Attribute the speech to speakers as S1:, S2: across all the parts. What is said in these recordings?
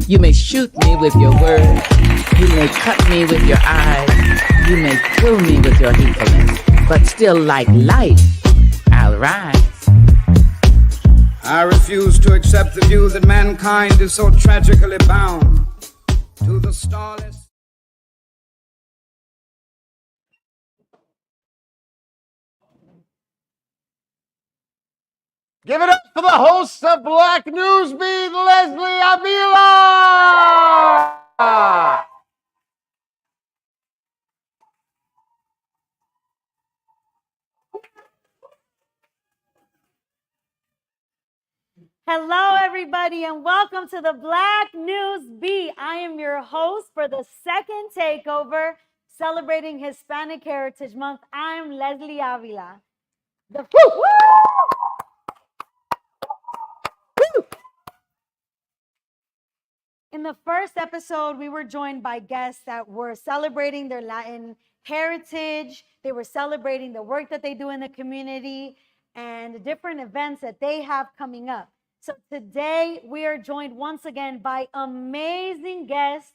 S1: You may shoot me with your words. You may cut me with your eyes. You may kill me with your hatefulness. But still, like life, I'll rise.
S2: I refuse to accept the view that mankind is so tragically bound to the starless.
S3: Give it up for the host of Black Newsbeat, Leslie Avila!
S4: Hello, everybody, and welcome to the Black Newsbeat. I am your host for the second takeover celebrating Hispanic Heritage Month. I'm Leslie Avila. In the first episode, we were joined by guests that were celebrating their Latin heritage. They were celebrating the work that they do in the community and different events that they have coming up. So today, we are joined once again by amazing guests,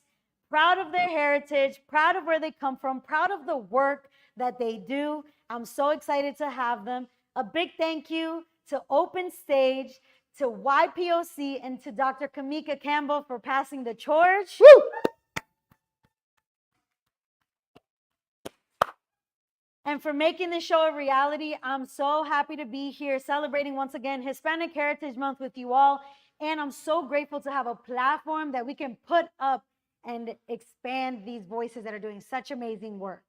S4: proud of their heritage, proud of where they come from, proud of the work that they do. I'm so excited to have them. A big thank you to Open Stage, to YPOC, and to Dr. Kamika Campbell for passing the torch. Woo! And for making the show a reality. I'm so happy to be here celebrating once again Hispanic Heritage Month with you all. And I'm so grateful to have a platform that we can put up and expand these voices that are doing such amazing work.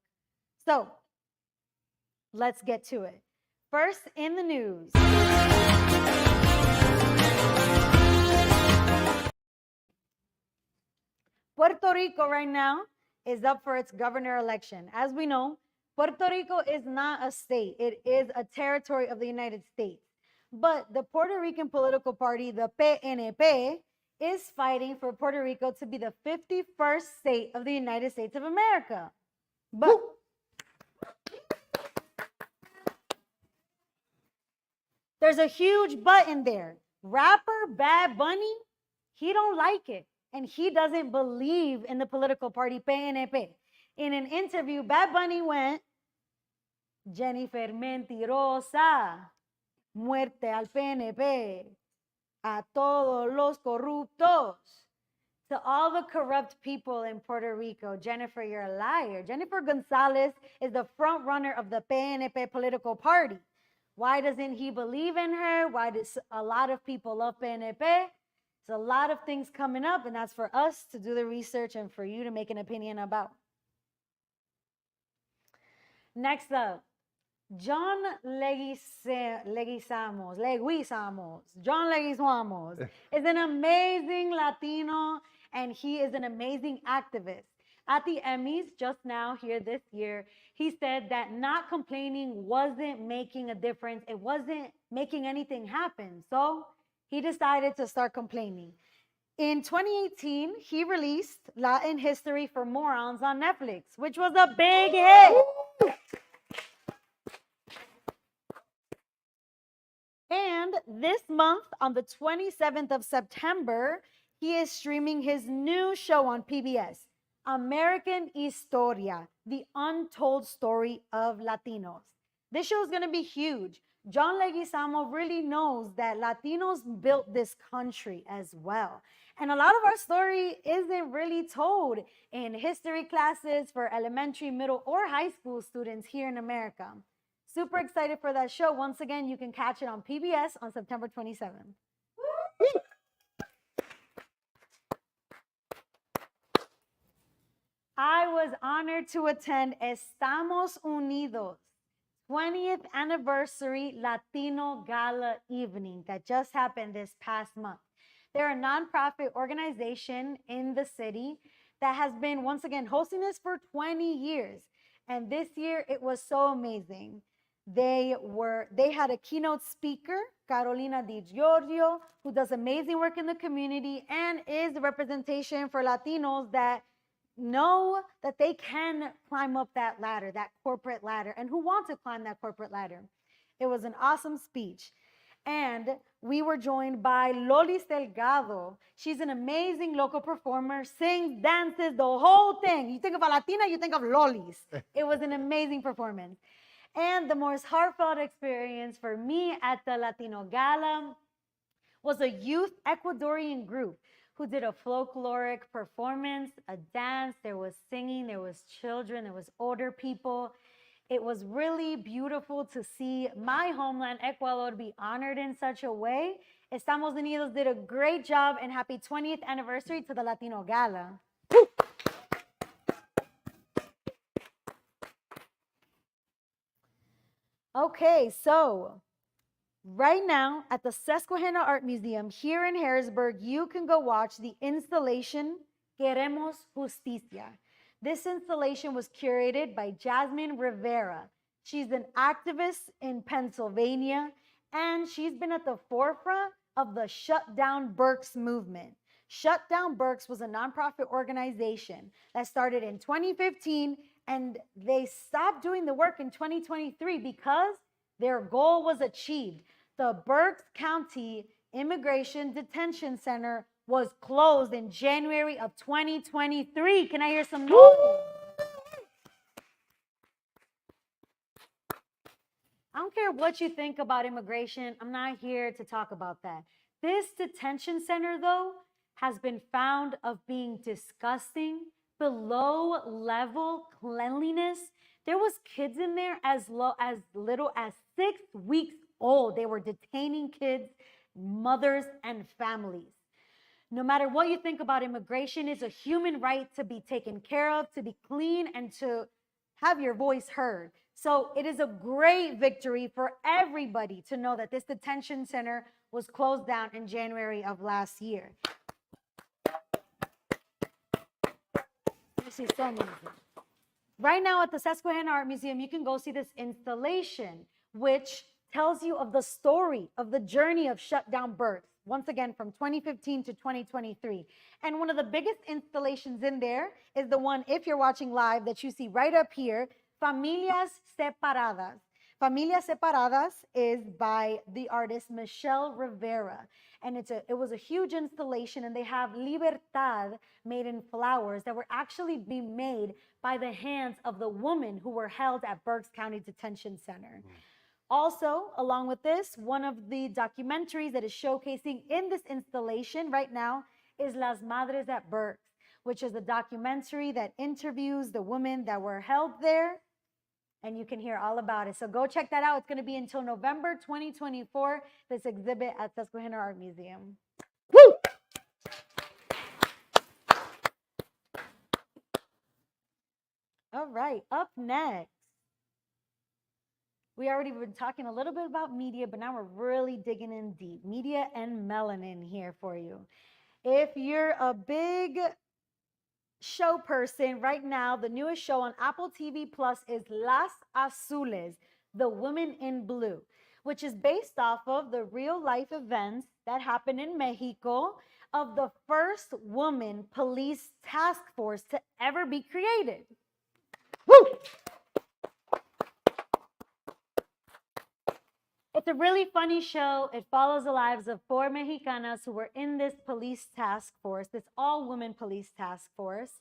S4: So let's get to it. First in the news. Puerto Rico right now is up for its governor election. As we know, Puerto Rico is not a state. It is a territory of the United States. But the Puerto Rican political party, the PNP, is fighting for Puerto Rico to be the 51st state of the United States of America. But there's a huge but in there. Rapper Bad Bunny, he don't like it. And he doesn't believe in the political party PNP. In an interview, Bad Bunny went, Jennifer mentirosa, muerte al PNP, a todos los corruptos. To all the corrupt people in Puerto Rico, Jennifer, you're a liar. Jennifer Gonzalez is the front runner of the PNP political party. Why doesn't he believe in her? Why does a lot of people love PNP? There's a lot of things coming up, and that's for us to do the research and for you to make an opinion about. Next up, John Leguizamo is an amazing Latino, and he is an amazing activist. At the Emmys just now here this year, he said that not complaining wasn't making a difference. It wasn't making anything happen. So he decided to start complaining. In 2018, he released Latin History for Morons on Netflix, which was a big hit. And this month, on the 27th of September, he is streaming his new show on PBS, American Historia, the untold story of Latinos. This show is going to be huge. John Leguizamo really knows that Latinos built this country as well. And a lot of our story isn't really told in history classes for elementary, middle, or high school students here in America. Super excited for that show. Once again, you can catch it on PBS on September 27th. I was honored to attend Estamos Unidos 20th anniversary Latino Gala evening that just happened this past month. They're a nonprofit organization in the city that has been, once again, hosting this for 20 years. And this year, it was so amazing. They had a keynote speaker, Carolina Di Giorgio, who does amazing work in the community and is the representation for Latinos that know that they can climb up that ladder, that corporate ladder, and who want to climb that corporate ladder. It was an awesome speech. And we were joined by Lolis Delgado. She's an amazing local performer, sings, dances, the whole thing. You think of a Latina, you think of Lolis. It was an amazing performance. And the most heartfelt experience for me at the Latino Gala was a youth Ecuadorian group who did a folkloric performance, a dance. There was singing, there was children, there was older people. It was really beautiful to see my homeland, Ecuador, be honored in such a way. Estamos Unidos did a great job, and happy 20th anniversary to the Latino Gala. Okay, so right now at the Susquehanna Art Museum here in Harrisburg, you can go watch the installation Queremos Justicia. This installation was curated by Jasmine Rivera. She's an activist in Pennsylvania, and she's been at the forefront of the Shut Down Burks movement. Shut Down Burks was a nonprofit organization that started in 2015, and they stopped doing the work in 2023 because their goal was achieved. The Berks County Immigration Detention Center was closed in January of 2023. Can I hear some noise? I don't care what you think about immigration. I'm not here to talk about that. This detention center, though, has been found of being disgusting, below level cleanliness. There was kids in there as little as 6 weeks old. They were detaining kids, mothers, and families. No matter what you think about immigration, it's a human right to be taken care of, to be clean, and to have your voice heard. So it is a great victory for everybody to know that this detention center was closed down in January of last year. This is so amazing. Right now at the Susquehanna Art Museum, you can go see this installation, which tells you of the story of the journey of Shut Down Burks, once again from 2015 to 2023. And one of the biggest installations in there is the one, if you're watching live, that you see right up here, Familias Separadas. Familias Separadas is by the artist Michelle Rivera. And it was a huge installation, and they have Libertad made in flowers that were actually being made by the hands of the women who were held at Berks County Detention Center. Also, along with this, one of the documentaries that is showcasing in this installation right now is Las Madres at Berks, which is a documentary that interviews the women that were held there, and you can hear all about it. So go check that out. It's going to be until November 2024, this exhibit at Susquehanna Art Museum. Woo! All right, up next. We already been talking a little bit about media, but now we're really digging in deep. Media and melanin here for you. If you're a big show person right now, the newest show on Apple TV Plus is Las Azules, The Women in Blue, which is based off of the real life events that happened in Mexico of the first woman police task force to ever be created. Woo! It's a really funny show. It follows the lives of 4 Mexicanas who were in this police task force, this all-women police task force.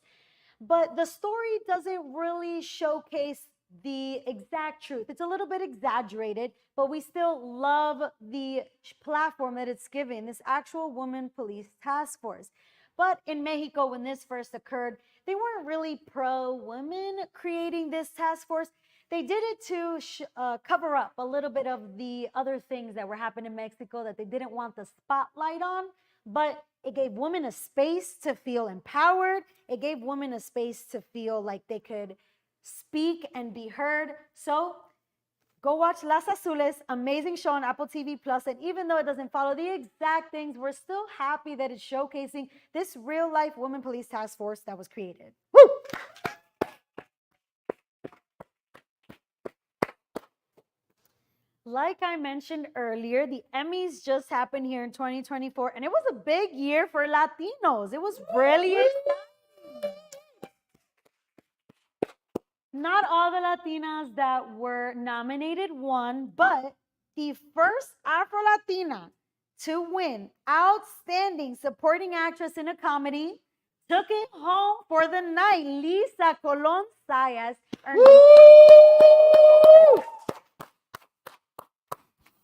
S4: But the story doesn't really showcase the exact truth. It's a little bit exaggerated, but we still love the platform that it's given, this actual woman police task force. But in Mexico, when this first occurred, they weren't really pro-women creating this task force. They did it to cover up a little bit of the other things that were happening in Mexico that they didn't want the spotlight on, but it gave women a space to feel empowered. It gave women a space to feel like they could speak and be heard. So go watch Las Azules, amazing show on Apple TV Plus. And even though it doesn't follow the exact things, we're still happy that it's showcasing this real life women police task force that was created. Woo! Like I mentioned earlier, the Emmys just happened here in 2024, and it was a big year for Latinos. It was really exciting. Not all the Latinas that were nominated won, but the first Afro-Latina to win Outstanding Supporting Actress in a Comedy, took it home for the night. Lisa Colon Sayas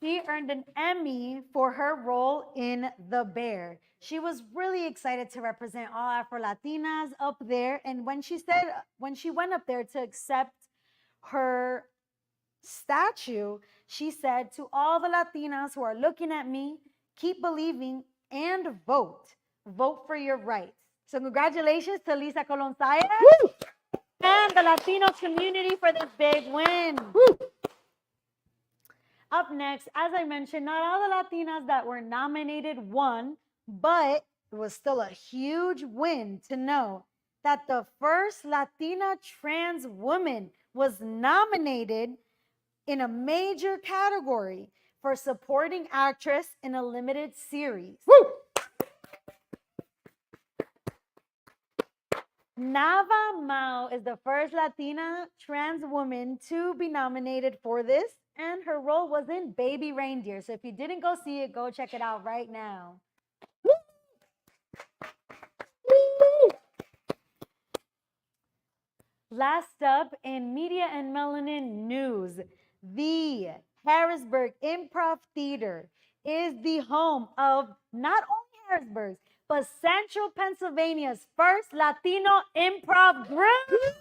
S4: she earned an Emmy for her role in The Bear. She was really excited to represent all Afro-Latinas up there. And when she went up there to accept her statue, she said, to all the Latinas who are looking at me, keep believing and vote. Vote for your rights. So congratulations to Lisa Colon Sayas and the Latino community for this big win. Woo. Up next, as I mentioned, not all the Latinas that were nominated won, but it was still a huge win to know that the first Latina trans woman was nominated in a major category for supporting actress in a limited series. Woo! Nava Mao is the first Latina trans woman to be nominated for this, and her role was in Baby Reindeer. So if you didn't go see it, go check it out right now. Last up in media and melanin news, the Harrisburg Improv Theater is the home of not only Harrisburg's, but Central Pennsylvania's first Latino improv group.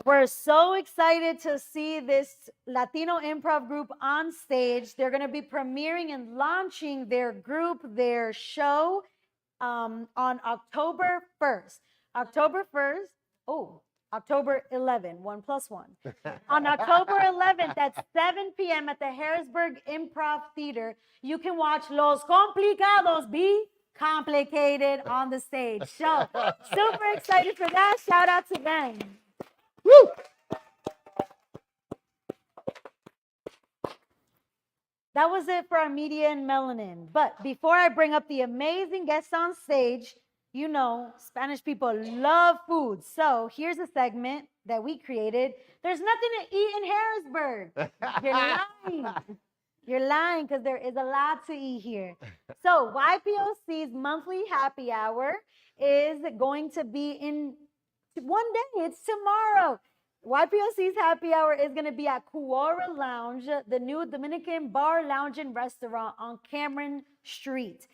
S4: We're so excited to see this Latino improv group on stage. They're going to be premiering and launching their group, their show on October 1st. October 11, 1 plus 1. On October 11th at 7 p.m. at the Harrisburg Improv Theater, you can watch Los Complicados be complicated on the stage. So, super excited for that. Shout out to them. Woo! That was it for our media and melanin. But before I bring up the amazing guests on stage, you know, Spanish people love food. So here's a segment that we created. There's nothing to eat in Harrisburg. You're lying. You're lying because there is a lot to eat here. So YPOC's monthly happy hour is going to be in one day. It's tomorrow. YPOC's happy hour is going to be at Cuora Lounge, the new Dominican bar, lounge, and restaurant on Cameron Street.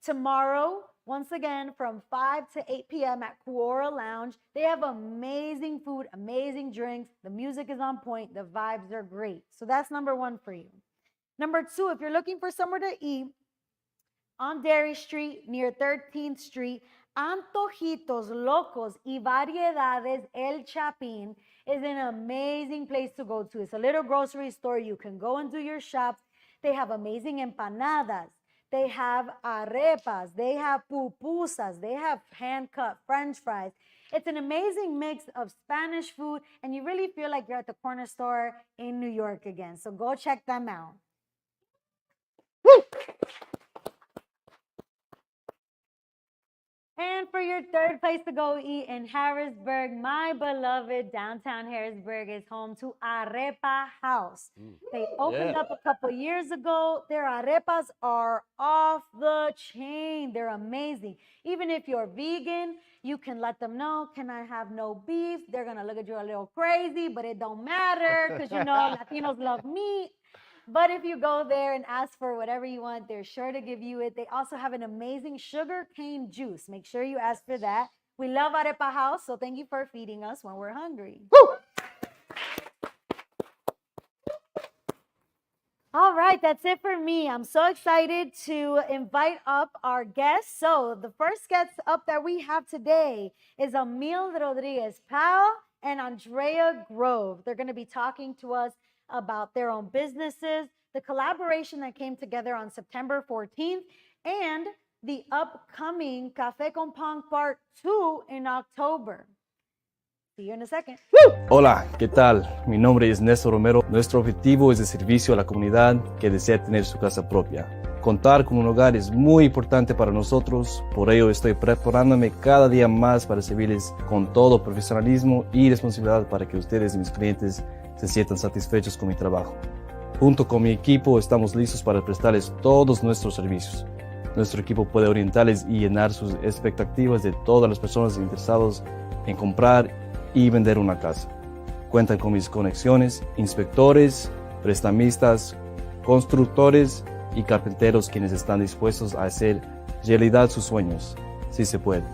S4: Tomorrow, once again, from 5 to 8 p.m. at Cuora Lounge. They have amazing food, amazing drinks. The music is on point. The vibes are great. So that's number one for you. Number two, if you're looking for somewhere to eat, on Dairy Street near 13th Street, Antojitos Locos y Variedades El Chapín is an amazing place to go to. It's a little grocery store. You can go and do your shops. They have amazing empanadas. They have arepas. They have pupusas. They have hand-cut French fries. It's an amazing mix of Spanish food, and you really feel like you're at the corner store in New York again. So go check them out. Woo! And for your third place to go eat in Harrisburg, my beloved downtown Harrisburg is home to Arepa House. They opened up a couple years ago. Their arepas are off the chain. They're amazing. Even if you're vegan, you can let them know, can I have no beef? They're going to look at you a little crazy, but it don't matter because, you know, Latinos love meat. But if you go there and ask for whatever you want, they're sure to give you it. They also have an amazing sugar cane juice. Make sure you ask for that. We love Arepa House, so thank you for feeding us when we're hungry. Woo! All right, that's it for me. I'm so excited to invite up our guests. So the first guest up that we have today is Emil Rodriguez-Powell and Andrea Grove. They're going to be talking to us about their own businesses, the collaboration that came together on September 14th, and the upcoming Café con Pan Part 2 in October. See you in a second.
S5: Hola, ¿qué tal? Mi nombre es Néstor Romero. Nuestro objetivo es el servicio a la comunidad que desea tener su casa propia. Contar con un hogar es muy importante para nosotros, por ello estoy preparándome cada día más para servirles con todo profesionalismo y responsabilidad para que ustedes y mis clientes se sientan satisfechos con mi trabajo. Junto con mi equipo estamos listos para prestarles todos nuestros servicios. Nuestro equipo puede orientarles y llenar sus expectativas de todas las personas interesadas en comprar y vender una casa. Cuentan con mis conexiones, inspectores, prestamistas, constructores y carpinteros quienes están dispuestos a hacer realidad sus sueños, si se puede.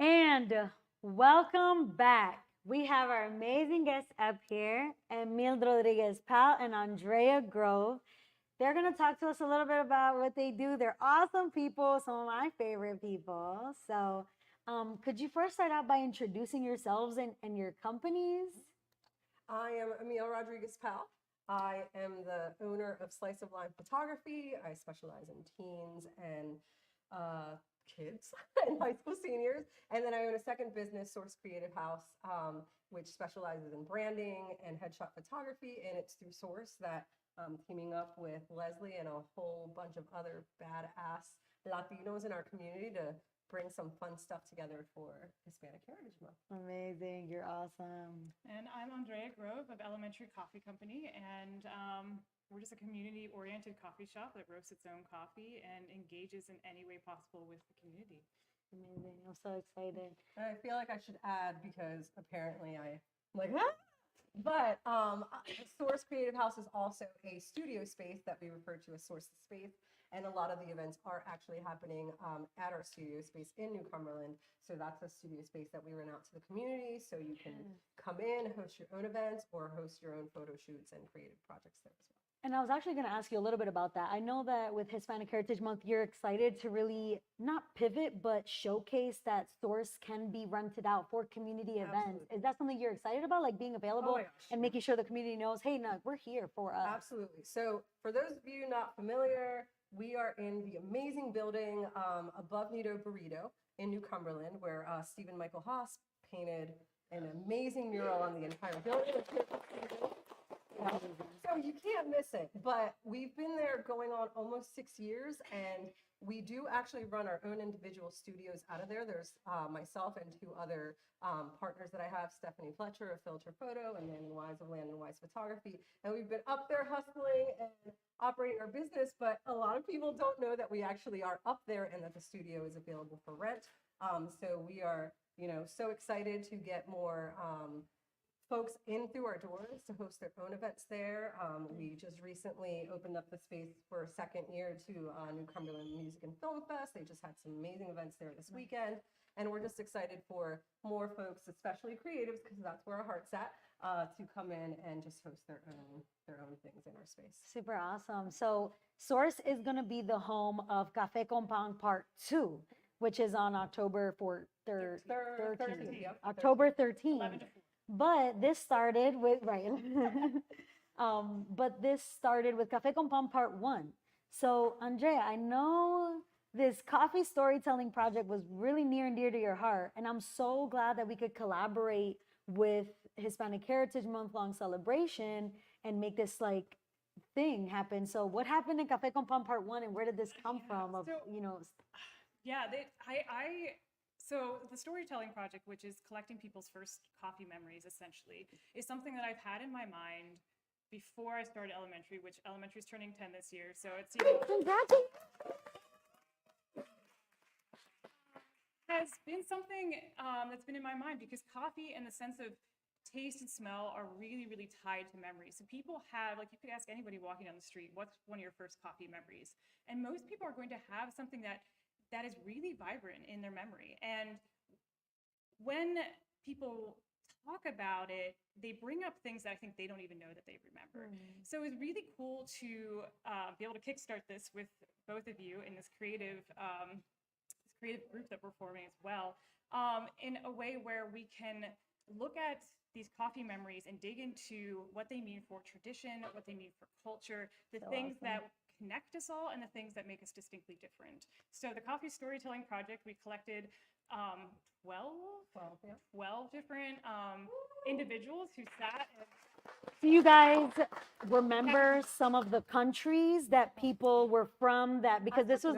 S4: And welcome back. We have our amazing guests up here, Emil Rodriguez Pal and Andrea Grove. They're going to talk to us a little bit about what they do. They're awesome people, some of my favorite people. So, could you first start out by introducing yourselves and your companies?
S6: I am Emil Rodriguez Pal. I am the owner of Slice of Life Photography. I specialize in teens and kids and high school seniors. And then I own a second business, Source Creative House, which specializes in branding and headshot photography. And it's through Source that I'm teaming up with Leslie and a whole bunch of other badass Latinos in our community to bring some fun stuff together for Hispanic Heritage Month.
S4: Amazing. You're awesome.
S7: And I'm Andrea Grove of Elementary Coffee Company, and we're just a community-oriented coffee shop that roasts its own coffee and engages in any way possible with the community.
S4: Amazing. I'm so excited.
S6: And I feel like I should add, because apparently I'm like, ah! But Source Creative House is also a studio space that we refer to as Source Space. And a lot of the events are actually happening at our studio space in New Cumberland. So that's a studio space that we rent out to the community. So you can come in, host your own events, or host your own photo shoots and creative projects there as well.
S4: And I was actually going to ask you a little bit about that. I know that with Hispanic Heritage Month, you're excited to really not pivot, but showcase that Source can be rented out for community events. Is that something you're excited about, like being available and making sure the community knows, hey, no, we're here for us?
S6: Absolutely. So for those of you not familiar, we are in the amazing building above Nido Burrito in New Cumberland, where Stephen Michael Haas painted an amazing mural on the entire building. So you can't miss it. But we've been there going on almost 6 years, and we do actually run our own individual studios out of there. There's myself and two other partners that I have, Stephanie Fletcher of Filter Photo and Landon Wise of Landon Wise Photography. And we've been up there hustling and operating our business, but a lot of people don't know that we actually are up there and that the studio is available for rent. So we are, so excited to get more folks in through our doors to host their own events there. We just recently opened up the space for a second year to New Cumberland Music and Film Fest. They just had some amazing events there this weekend. And we're just excited for more folks, especially creatives, because that's where our heart's at, to come in and just host their own things in our space.
S4: Super awesome. So Source is going to be the home of Café con Pan Part 2, which is on October 13th.
S6: Yep,
S4: October 13th. But this started with, but this started with Café con Pan Part 1. So, Andrea, I know this coffee storytelling project was really near and dear to your heart, and I'm so glad that we could collaborate with Hispanic Heritage Month long celebration and make this thing happen. So, what happened in Café con Pan Part 1, and where did this come from?
S7: So the storytelling project, which is collecting people's first coffee memories, essentially, is something that I've had in my mind before I started elementary, which elementary is turning 10 this year. So it's, has been something that's been in my mind because coffee and the sense of taste and smell are really, really tied to memory. So people have, like, you could ask anybody walking down the street, what's one of your first coffee memories? And most people are going to have something that is really vibrant in their memory. And when people talk about it, they bring up things that I think they don't even know that they remember. So it was really cool to be able to kickstart this with both of you in this creative group that we're forming as well, in a way where we can look at these coffee memories and dig into what they mean for tradition, what they mean for culture, the things that connect us all, and the things that make us distinctly different. So the Coffee Storytelling Project, we collected 12 different individuals who sat and
S4: Do you guys remember some of the countries that people were from? That because this was.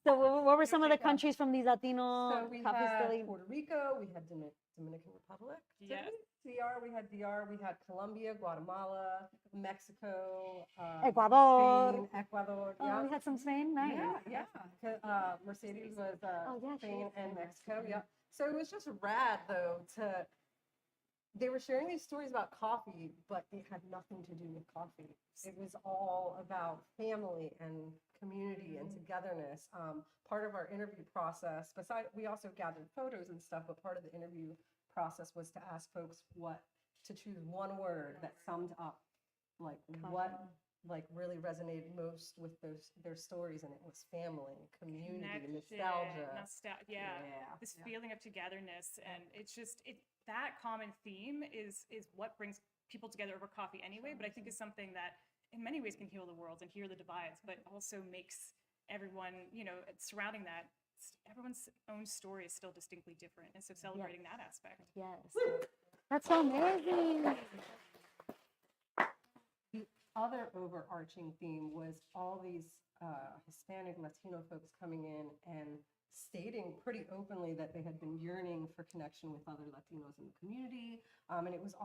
S4: So what were some of the countries from these Latino
S6: So we
S4: coffee
S6: had
S4: story?
S6: Puerto Rico, we had Dominican Republic.
S7: Yes.
S6: DR, we had DR, we had Colombia, Guatemala, Mexico,
S4: Ecuador.
S6: Spain, Ecuador.
S4: Oh,
S6: Yeah.
S4: we had some Spain. Nice.
S6: Mercedes was
S4: yeah, she
S6: Spain
S4: is
S6: and
S4: from
S6: Mexico. Yeah. So it was just rad though they were sharing these stories about coffee, but it had nothing to do with coffee. It was all about family and community and togetherness. Part of our interview process, we also gathered photos and stuff, but part of the interview process was to ask folks to choose one word that summed up like what like really resonated most with their stories, and it was family, community, nostalgia.
S7: This feeling of togetherness, and it's just that common theme is what brings people together over coffee anyway, but I think is something that in many ways can heal the world and heal the divides, but also makes everyone, surrounding that, everyone's own story is still distinctly different, and so celebrating that aspect.
S4: Yes. That's so amazing.
S6: The other overarching theme was all these Hispanic Latino folks coming in and stating pretty openly that they had been yearning for connection with other Latinos in the community, and it was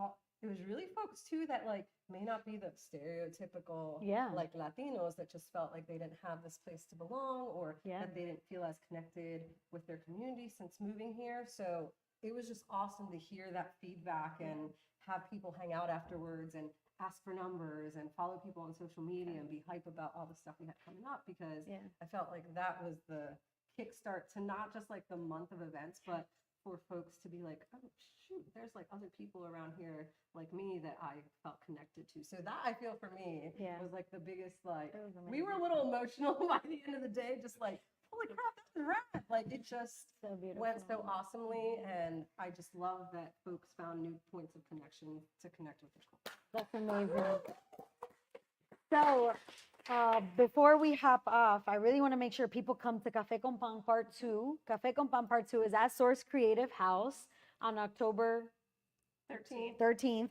S6: really folks too that like may not be the stereotypical like Latinos that just felt like they didn't have this place to belong, or that they didn't feel as connected with their community since moving here. So it was just awesome to hear that feedback and have people hang out afterwards and ask for numbers and follow people on social media and be hype about all the stuff we had coming up, because I felt like that was the kickstart to not just like the month of events, but for folks to be like, oh shoot, there's like other people around here like me that I felt connected to. So that, I feel, for me was like the biggest, like we were a little emotional by the end of the day, just like, holy crap, that's rad. Like it just went so awesomely, and I just love that folks found new points of connection to connect with their culture.
S4: That's amazing. So before we hop off, I really want to make sure people come to Café con Pan Part 2. Café con Pan Part 2 is at Source Creative House on October 13th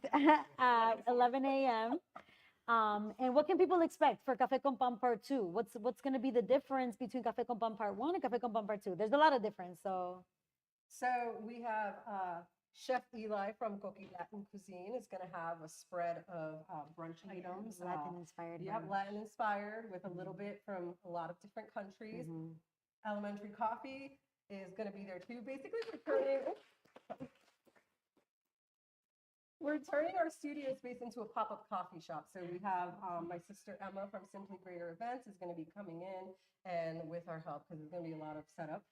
S4: at 11 a.m. And what can people expect for Café con Pan Part 2? What's going to be the difference between Café con Pan Part 1 and Café con Pan Part 2? There's a lot of difference. So
S6: we have Chef Eli from Coqui Latin Cuisine is going to have a spread of brunch items.
S4: Latin inspired.
S6: Latin inspired with a little bit from a lot of different countries. Elementary Coffee is going to be there too. Basically, we're turning our studio space into a pop-up coffee shop. So we have my sister Emma from Simply Greater Events is going to be coming in, and with our help, because there's going to be a lot of setup,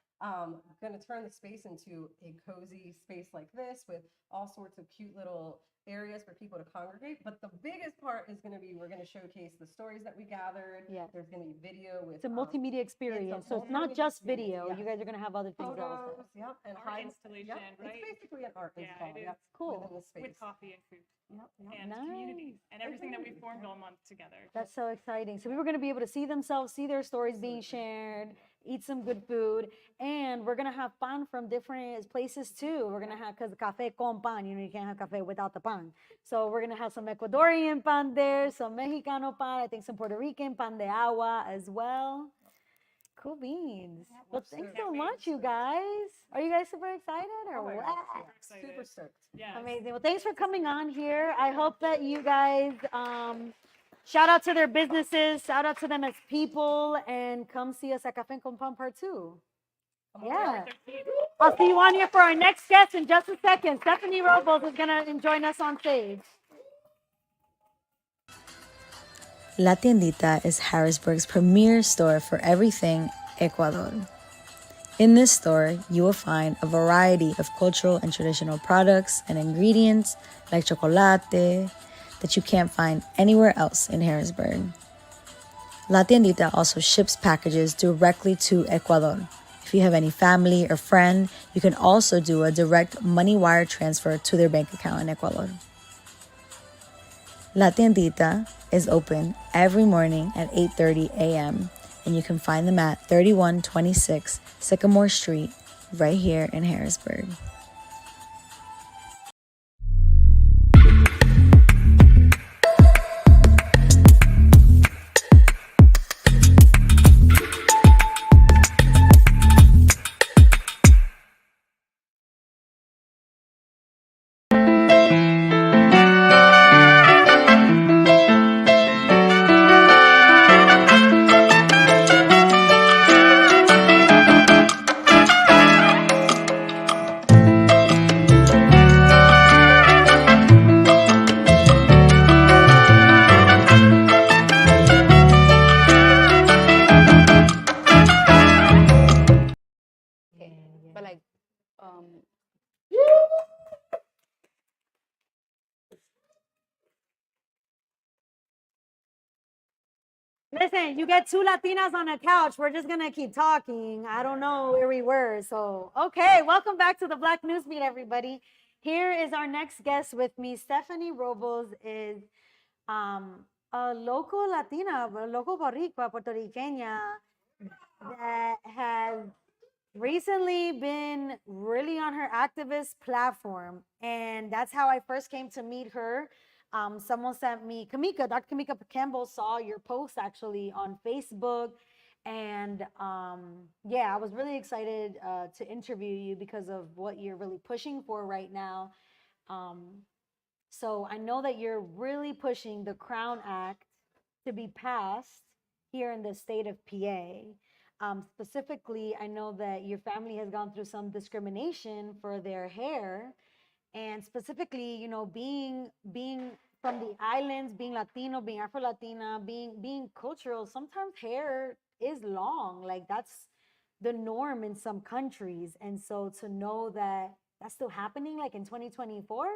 S6: going to turn the space into a cozy space like this with all sorts of cute little areas for people to congregate. But the biggest part is going to be, we're going to showcase the stories that we gathered. There's going to be video with.
S4: It's a multimedia experience, so it's not just video. You guys are going to have other things also.
S6: And
S7: art installation, right?
S6: It's basically an art install.
S7: It is
S4: cool.
S6: Within the space.
S7: With coffee and food. And
S4: Nice.
S7: community and everything that we formed all month together.
S4: That's so exciting. So we were going to be able to see themselves, see their stories being shared, eat some good food, and we're going to have pan from different places too. We're going to have, because café con pan, you can't have café without the pan. So we're going to have some Ecuadorian pan there, some Mexicano pan, I think some Puerto Rican pan de agua as well. Cool beans. Well, thanks so much, you guys. Are you guys super excited or what?
S6: Super stoked.
S7: Yeah.
S4: Amazing. Well, thanks for coming on here. I hope that you guys shout out to their businesses, shout out to them as people, and come see us at Café con Pan Part 2. Yeah. I'll see you on here for our next guest in just a second. Stephanie Robles is going to join us on stage.
S8: La Tiendita is Harrisburg's premier store for everything Ecuador. In this store, you will find a variety of cultural and traditional products and ingredients like chocolate that you can't find anywhere else in Harrisburg. La Tiendita also ships packages directly to Ecuador. If you have any family or friend, you can also do a direct money wire transfer to their bank account in Ecuador. La Tiendita is open every morning at 8:30 a.m. and you can find them at 3126 Sycamore Street right here in Harrisburg.
S9: But like,
S4: Listen, you get two Latinas on a couch. We're just going to keep talking. I don't know every word. So, okay, welcome back to the Black Newsbeat, everybody. Here is our next guest with me. Stephanie Robles is a local Latina, a local Boricua, Puerto Riqueña that has recently been really on her activist platform. And that's how I first came to meet her. Someone sent me, Dr. Kamika Campbell saw your post actually on Facebook. And yeah, I was really excited to interview you because of what you're really pushing for right now. So I know that you're really pushing the Crown Act to be passed here in the state of PA. Specifically, I know that your family has gone through some discrimination for their hair, and specifically, you know, being from the islands, being Latino, being Afro Latina, being cultural. Sometimes hair is long, like that's the norm in some countries, and so to know that that's still happening, like in 2024.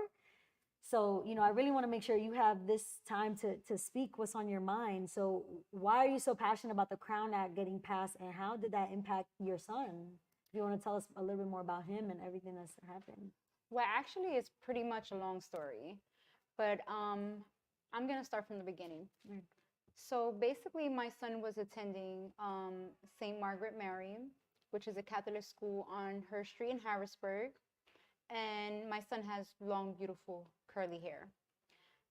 S4: So, you know, I really want to make sure you have this time to speak what's on your mind. So, why are you so passionate about the Crown Act getting passed, and how did that impact your son? If you want to tell us a little bit more about him and everything that's happened.
S9: well, actually, it's pretty much a long story, but I'm gonna start from the beginning. So basically, my son was attending St. Margaret Mary, which is a Catholic school on her street in Harrisburg, and my son has long, beautiful, curly hair.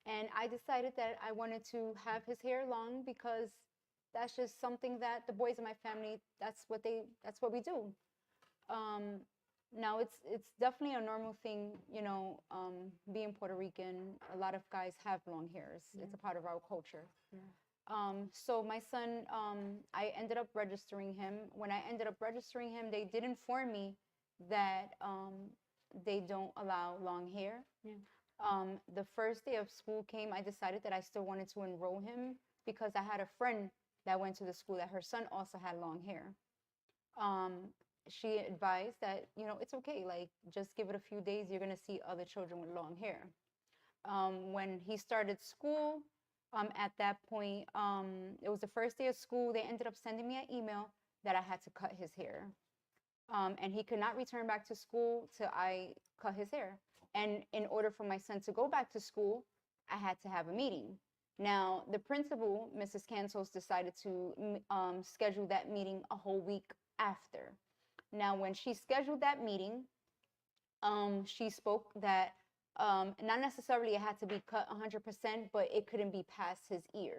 S9: And I decided that I wanted to have his hair long because that's just something that the boys in my family, that's what we do. Um, Now it's definitely a normal thing, you know, being Puerto Rican, a lot of guys have long hairs. It's a part of our culture. So my son, I ended up registering him. When I ended up registering him, they did inform me that they don't allow long hair. The first day of school came, I decided that I still wanted to enroll him because I had a friend that went to the school that her son also had long hair. She advised that, you know, it's okay, like just give it a few days, you're gonna see other children with long hair. When he started school, at that point, it was the first day of school, they ended up sending me an email that I had to cut his hair. And he could not return back to school till I cut his hair. And in order for my son to go back to school, I had to have a meeting. Now, the principal, Mrs. Cantos, decided to schedule that meeting a whole week after. Now, when she scheduled that meeting, she spoke that not necessarily it had to be cut 100%, but it couldn't be past his ear.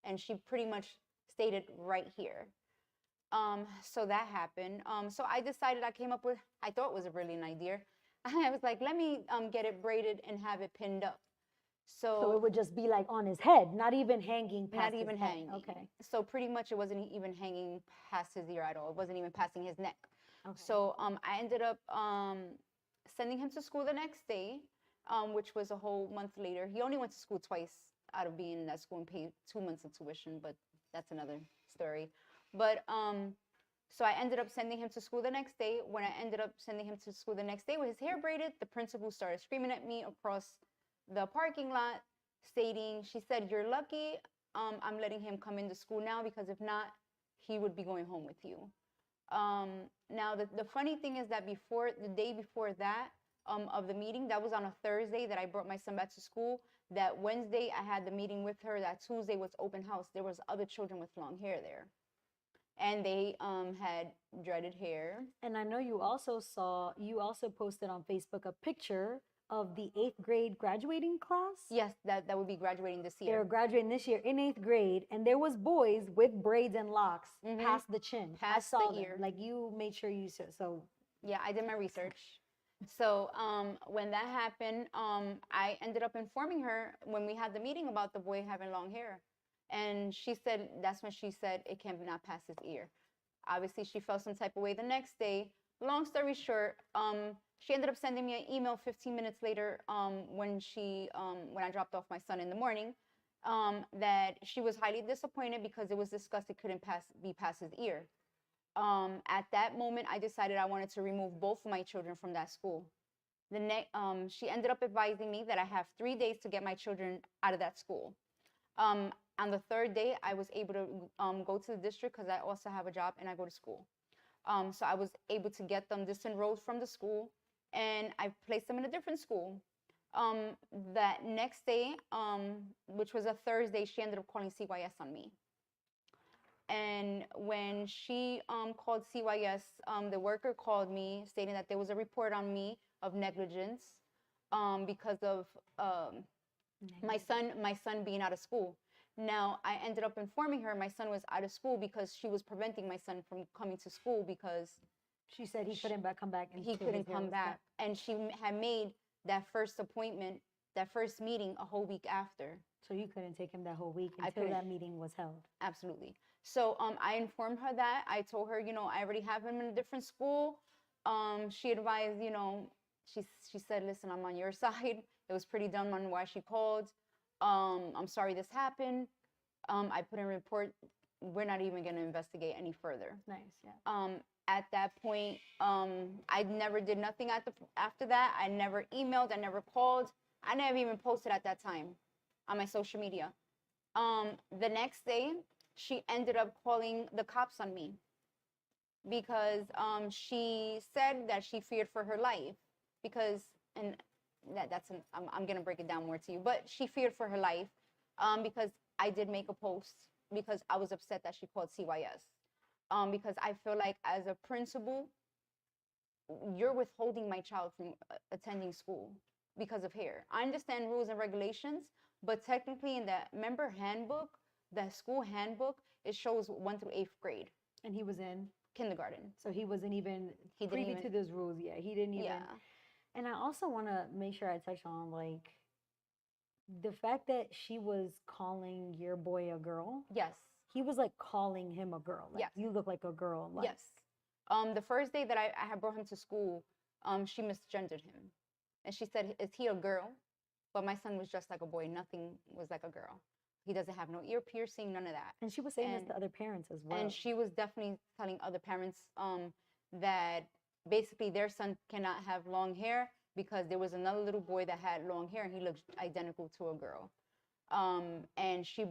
S9: And she pretty much stated right here. So that happened. So I decided, I thought it was a brilliant idea. I was like, let me get it braided and have it pinned up.
S4: So it would just be like on his head, not even hanging past
S9: Not even
S4: his head.
S9: hanging.
S4: Okay.
S9: So pretty much it wasn't even hanging past his ear at all. It wasn't even passing his neck.
S4: Okay.
S9: So I ended up sending him to school the next day, which was a whole month later. He only went to school twice out of being in that school and paid 2 months of tuition, but that's another story. But so I ended up sending him to school the next day. When I ended up sending him to school the next day with his hair braided, the principal started screaming at me across the parking lot, stating, she said, "You're lucky I'm letting him come into school now, because if not, he would be going home with you." Now, the funny thing is that the day before that, of the meeting, that was on a Thursday that I brought my son back to school. That Wednesday, I had the meeting with her. That Tuesday was open house. There was other children with long hair there. And they had dreaded hair.
S4: And I know you also posted on Facebook a picture of the 8th grade graduating class.
S9: Yes, that would be graduating this year.
S4: They're graduating this year in 8th grade, and there was boys with braids and locks past the chin.
S9: Past
S4: I saw
S9: the
S4: them.
S9: ear.
S4: Like, you made sure you said so.
S9: Yeah, I did my research. So when that happened, I ended up informing her when we had the meeting about the boy having long hair. And she said, that's when she said it cannot pass his ear. Obviously, she felt some type of way the next day. Long story short, she ended up sending me an email 15 minutes later when I dropped off my son in the morning, that she was highly disappointed because it was discussed it couldn't be past his ear. At that moment, I decided I wanted to remove both of my children from that school. She ended up advising me that I have 3 days to get my children out of that school. On the 3rd day, I was able to go to the district because I also have a job and I go to school. So I was able to get them disenrolled from the school, and I placed them in a different school. That next day, which was a Thursday, she ended up calling CYS on me. And when she called CYS, the worker called me stating that there was a report on me of negligence because of my son being out of school. Now, I ended up informing her my son was out of school because she was preventing my son from coming to school because
S4: she said he couldn't come back.
S9: He couldn't come back. And she had made that first appointment, that first meeting, a whole week after.
S4: So you couldn't take him that whole week until that meeting was held.
S9: Absolutely. So I informed her that. I told her, I already have him in a different school. She advised, she said, listen, I'm on your side. It was pretty dumb on why she called. I'm sorry this happened. I put in a report. We're not even going to investigate any further.
S4: Nice, yeah.
S9: At that point, I never did nothing after that. I never emailed. I never called. I never even posted at that time on my social media. The next day, she ended up calling the cops on me because she said that she feared for her life because, and I'm going to break it down more to you, but she feared for her life because I did make a post because I was upset that she called CYS. Because I feel like as a principal, you're withholding my child from attending school because of hair. I understand rules and regulations, but technically in the member handbook, the school handbook, it shows 1 through 8th grade.
S4: And he was in
S9: kindergarten.
S4: So he wasn't even privy to those rules yet. He didn't even.
S9: Yeah.
S4: And I also want to make sure I touch on, like, the fact that she was calling your boy a girl.
S9: Yes.
S4: He was, like, calling him a girl. Like,
S9: yes.
S4: You look like a girl. Like.
S9: Yes. The first day that I had brought him to school, she misgendered him. And she said, is he a girl? But my son was dressed like a boy. Nothing was like a girl. He doesn't have no ear piercing, none of that.
S4: And she was saying this to other parents as well.
S9: And she was definitely telling other parents that basically their son cannot have long hair because there was another little boy that had long hair and he looked identical to a girl. And she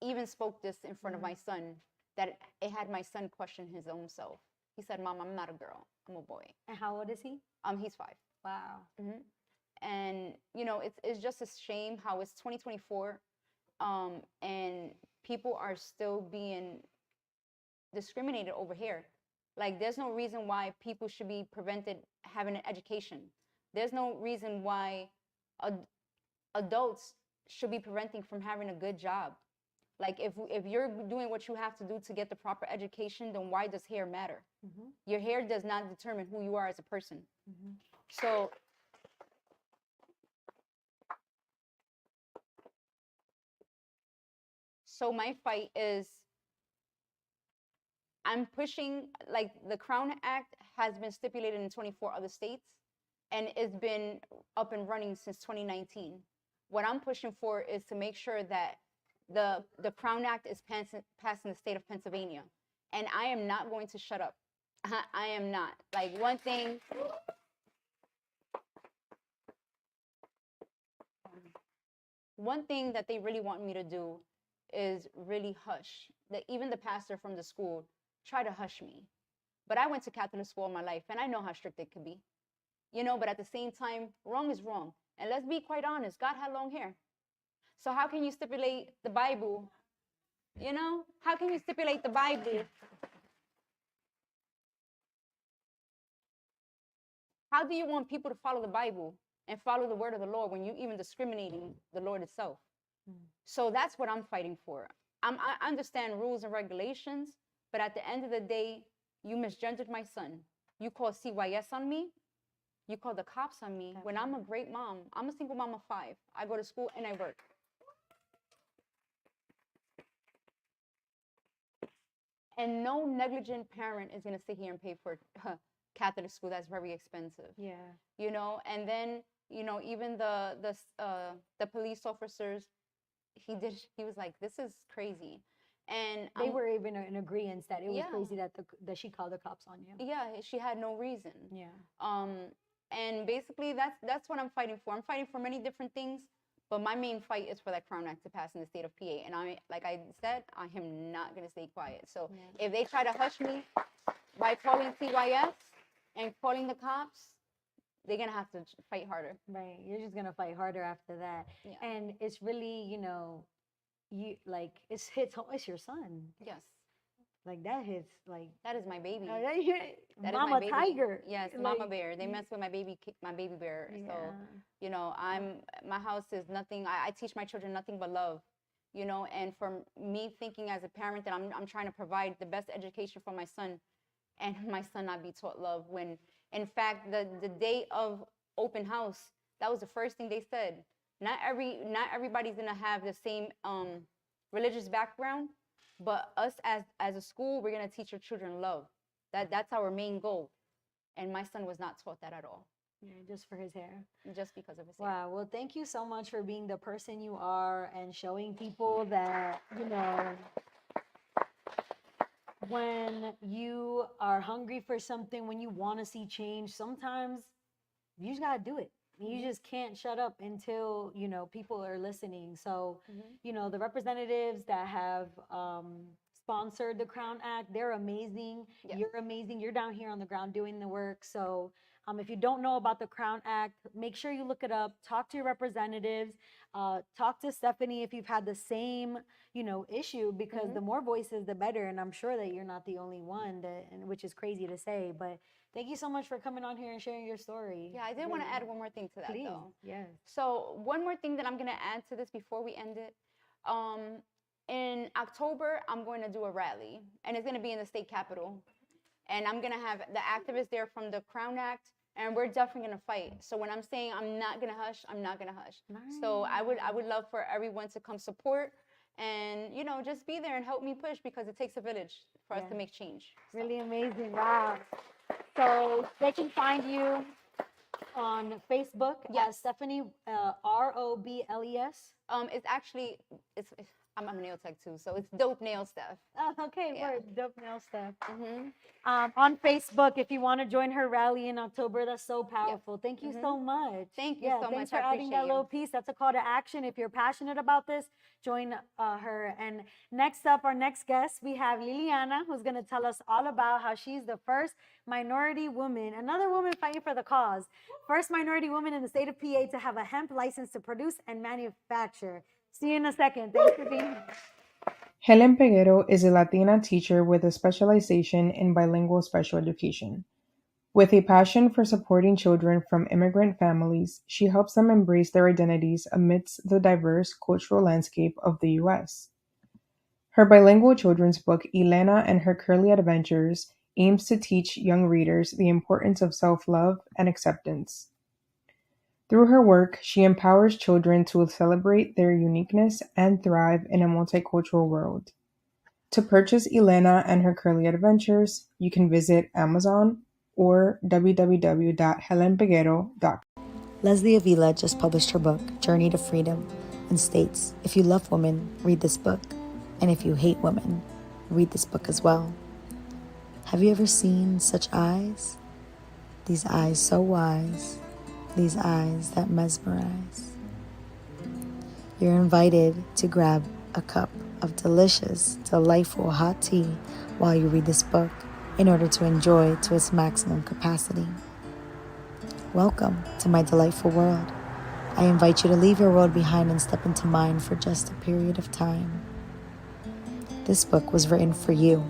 S9: even spoke this in front of my son, that it had my son question his own self. He said, Mom, I'm not a girl, I'm a boy.
S4: And how old is he?
S9: He's 5.
S4: Wow.
S9: And, it's just a shame how it's 2024 and people are still being discriminated over here. Like, there's no reason why people should be prevented having an education. There's no reason why adults should be preventing from having a good job. Like, if you're doing what you have to do to get the proper education, then why does hair matter? Your hair does not determine who you are as a person. So my fight is I'm pushing, like, the Crown Act has been stipulated in 24 other states, and it's been up and running since 2019. What I'm pushing for is to make sure that the Crown Act is passed in the state of Pennsylvania. And I am not going to shut up. I am not. Like, one thing that they really want me to do is really hush. Even the pastor from the school tried to hush me. But I went to Catholic school all my life, and I know how strict it could be. But at the same time, wrong is wrong. And let's be quite honest, God had long hair. So how can you stipulate the Bible? How can you stipulate the Bible? How do you want people to follow the Bible and follow the word of the Lord when you even discriminating the Lord itself? So that's what I'm fighting for. I understand rules and regulations, but at the end of the day, you misgendered my son. You call CYS on me. You call the cops on me. When I'm a great mom, I'm a single mom of 5. I go to school and I work. And no negligent parent is going to sit here and pay for Catholic school. That's very expensive.
S4: Yeah.
S9: And then, even the police officers, he was like, this is crazy. And
S4: they were even in agreement that it was
S9: Yeah.
S4: crazy that she called the cops on you.
S9: Yeah, she had no reason.
S4: Yeah.
S9: And basically that's what I'm fighting for. I'm fighting for many different things, but my main fight is for that Crown Act to pass in the state of PA. And like I said, I am not going to stay quiet. So if they try to hush me by calling CYS and calling the cops, they're going to have to fight harder.
S4: Right. You're just going to fight harder after that.
S9: Yeah.
S4: And it's really, it's your son.
S9: Yes.
S4: Like that hits
S9: that is my baby.
S4: That
S9: Mama
S4: is my
S9: baby.
S4: Tiger.
S9: Yes, Mama Bear. They mess with my baby bear.
S4: Yeah.
S9: So, my house is nothing. I teach my children nothing but love. And for me thinking as a parent that I'm trying to provide the best education for my son, and my son not be taught love, when in fact the day of open house, that was the first thing they said. Not everybody's gonna have the same religious background, but us as a school, we're gonna teach our children love. That's our main goal. And my son was not taught that at all.
S4: Yeah, just for his hair.
S9: Just because of his hair.
S4: Wow. Well, thank you so much for being the person you are and showing people that, when you are hungry for something, when you want to see change, sometimes you just got to do it. You just can't shut up until, people are listening. So, the representatives that have sponsored the Crown Act, they're amazing.
S9: Yes.
S4: You're amazing. You're down here on the ground doing the work. So if you don't know about the Crown Act, make sure you look it up. Talk to your representatives. Talk to Stephanie if you've had the same, issue, because the more voices, the better. And I'm sure that you're not the only one, which is crazy to say. But thank you so much for coming on here and sharing your story.
S9: Yeah, I did want to add one more thing to that,
S4: Please.
S9: though.
S4: Yes.
S9: So one more thing that I'm going to add to this before we end it. In October, I'm going to do a rally, and it's going to be in the state capitol. And I'm going to have the activists there from the Crown Act, and we're definitely going to fight. So when I'm saying I'm not going to hush, I'm not going to hush.
S4: Nice.
S9: So I would love for everyone to come support and, just be there and help me push, because it takes a village for us to make change.
S4: Really amazing. Wow. So they can find you on Facebook as Stephanie, Robles.
S9: It's actually, I'm a nail tech too, so it's Dope Nail Stuff.
S4: Oh, okay,
S9: Yeah.
S4: word, Dope Nail Stuff. On Facebook, if you want to join her rally in October, that's so powerful. Thank you so much.
S9: Thank you so much.
S4: Thanks for
S9: I
S4: adding that
S9: appreciate
S4: little
S9: you.
S4: piece. That's a call to action. If you're passionate about this, join her. And next up, our next guest, we have Liliana, who's going to tell us all about how she's the first minority woman, another woman fighting for the cause, first minority woman in the state of PA to have a hemp license to produce and manufacture. See you in a second. Thanks for being here.
S10: Helen Peguero is a Latina teacher with a specialization in bilingual special education. With a passion for supporting children from immigrant families, she helps them embrace their identities amidst the diverse cultural landscape of the U.S. Her bilingual children's book, Elena and Her Curly Adventures, aims to teach young readers the importance of self-love and acceptance. Through her work, she empowers children to celebrate their uniqueness and thrive in a multicultural world. To purchase Elena and her curly adventures, you can visit Amazon or www.helenpeguero.com.
S8: Leslie Avila just published her book, Journey to Freedom, and states, if you love women, read this book. And if you hate women, read this book as well. Have you ever seen such eyes? These eyes so wise, these eyes that mesmerize. You're invited to grab a cup of delicious, delightful hot tea while you read this book in order to enjoy to its maximum capacity. Welcome to my delightful world. I invite you to leave your world behind and step into mine for just a period of time. This book was written for you.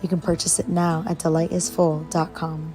S8: You can purchase it now at delightisfull.com.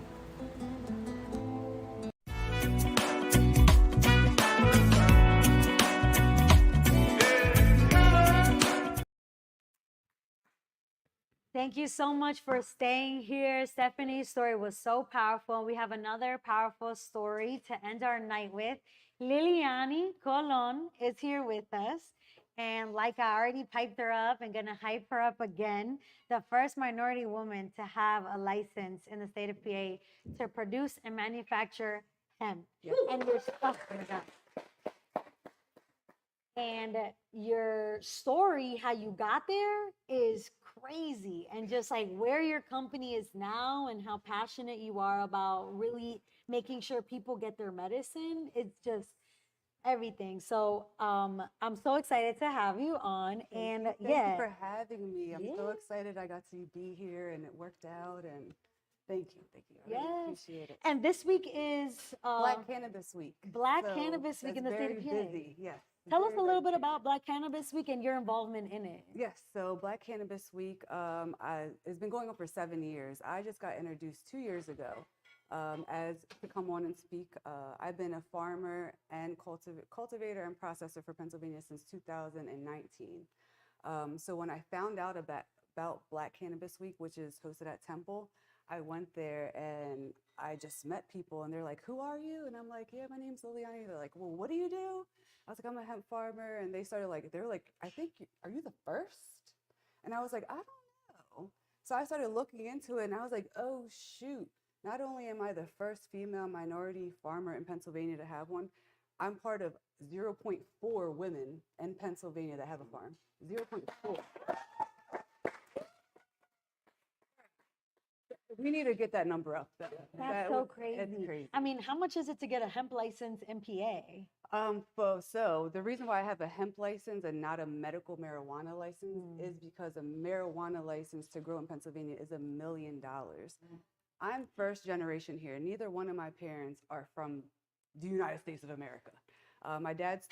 S4: Thank you so much for staying here. Stephanie's story was so powerful. We have another powerful story to end our night with. Liliani Colon is here with us. And like I already piped her up and gonna hype her up again, the first minority woman to have a license in the state of PA to produce and manufacture hemp. And your stuff. And your story, how you got there, is crazy. And just like where your company is now and how passionate you are about really making sure people get their medicine, it's just everything. So I'm so excited to have you on.
S11: Thank you for having me. I'm so excited I got to be here and it worked out, and thank you. I really appreciate it.
S4: And this week is
S11: Black Cannabis Week.
S4: Black Cannabis Week in the state of PA.
S11: Busy. Yes.
S4: Tell us a little bit about Black Cannabis Week and your involvement in it.
S11: Yes, so Black Cannabis Week, it's been going on for 7 years. I just got introduced 2 years ago as to come on and speak. I've been a farmer and cultivator and processor for Pennsylvania since 2019. So when I found out about Black Cannabis Week, which is hosted at Temple, I went there and I just met people and they're like, who are you? And I'm like, yeah, my name's Liliani. They're like, well, what do you do? I was like, I'm a hemp farmer. And they started like, they're like, I think, are you the first? And I was like, I don't know. So I started looking into it and I was like, oh, shoot. Not only am I the first female minority farmer in Pennsylvania to have one, I'm part of 0.4 women in Pennsylvania that have a farm. 0.4. We need to get that number up.
S4: That's so crazy.
S11: It's crazy.
S4: I mean, how much is it to get a hemp license in PA?
S11: So the reason why I have a hemp license and not a medical marijuana license is because a marijuana license to grow in Pennsylvania is $1 million. I'm first generation here. Neither one of my parents are from the United States of America. My dad's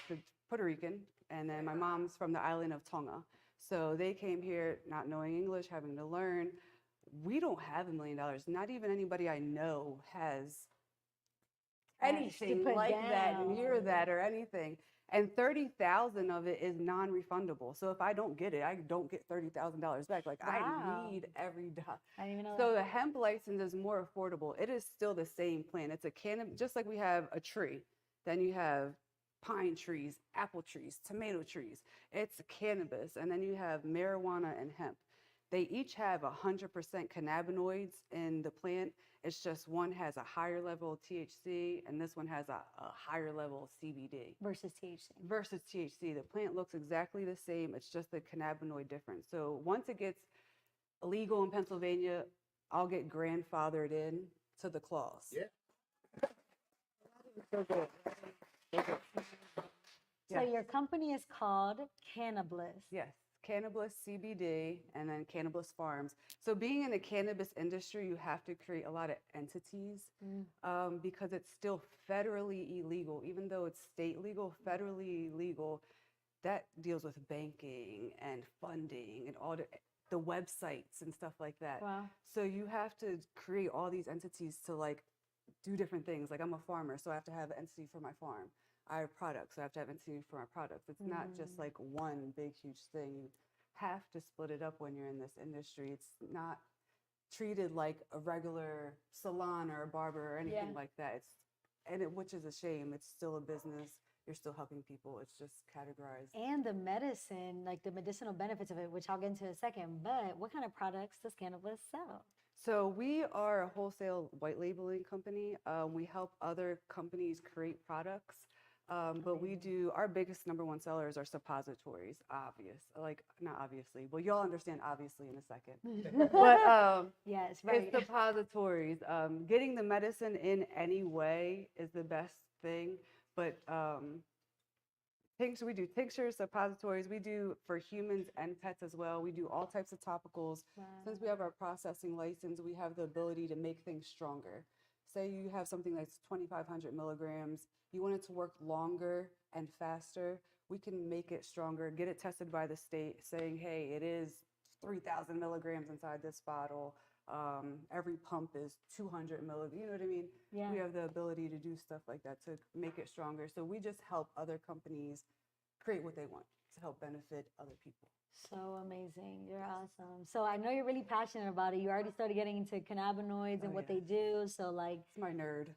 S11: Puerto Rican, and then my mom's from the island of Tonga. So they came here not knowing English, having to learn. We don't have $1 million. Not even anybody I know has anything like that, near that, or anything. And 30,000 of it is non-refundable. So if I don't get it, I don't get $30,000 back. Like I need every dollar.
S4: I didn't even know
S11: So the hemp license is more affordable. It is still the same plant. It's a cannabis, just like we have a tree. Then you have pine trees, apple trees, tomato trees. It's cannabis. And then you have marijuana and hemp. They each have 100% cannabinoids in the plant. It's just one has a higher level of THC and this one has a higher level of CBD.
S4: Versus THC.
S11: Versus THC. The plant looks exactly the same. It's just the cannabinoid difference. So once it gets legal in Pennsylvania, I'll get grandfathered in to the clause.
S4: Yeah.
S11: So good.
S4: So your company is called Cannabliss.
S11: Yes. Cannabliss CBD, and then Cannabliss Farms. So being in the cannabis industry, you have to create a lot of entities because it's still federally illegal. Even though it's state legal, federally illegal, that deals with banking and funding and all the websites and stuff like that.
S4: Wow.
S11: So you have to create all these entities to like do different things. Like I'm a farmer, so I have to have an entity for my farm. I have products, so I have to have entity for my products. It's not just like one big, huge thing. You have to split it up when you're in this industry. It's not treated like a regular salon or a barber or anything like that. Which is a shame. It's still a business. you're still helping people. It's just categorized.
S4: And the medicine, like the medicinal benefits of it, which I'll get into in a second. But what kind of products does cannabis sell?
S11: So we are a wholesale white labeling company. We help other companies create products. But we do, our biggest number one sellers are suppositories, not obviously. Well, you'll understand obviously in a second. But
S4: yes, right.
S11: it's suppositories. Getting the medicine in any way is the best thing. But we do tinctures, suppositories. We do for humans and pets as well. We do all types of topicals.
S4: Wow.
S11: Since we have our processing license, we have the ability to make things stronger. Say you have something that's 2,500 milligrams, you want it to work longer and faster, we can make it stronger, get it tested by the state saying, hey, it is 3,000 milligrams inside this bottle. Every pump is 200 milligrams, you know what I mean?
S4: Yeah.
S11: We have the ability to do stuff like that to make it stronger. So we just help other companies create what they want to help benefit other people.
S4: So amazing. You're awesome. So I know you're really passionate about it. You already started getting into cannabinoids and what they do. So like,
S11: it's my nerd.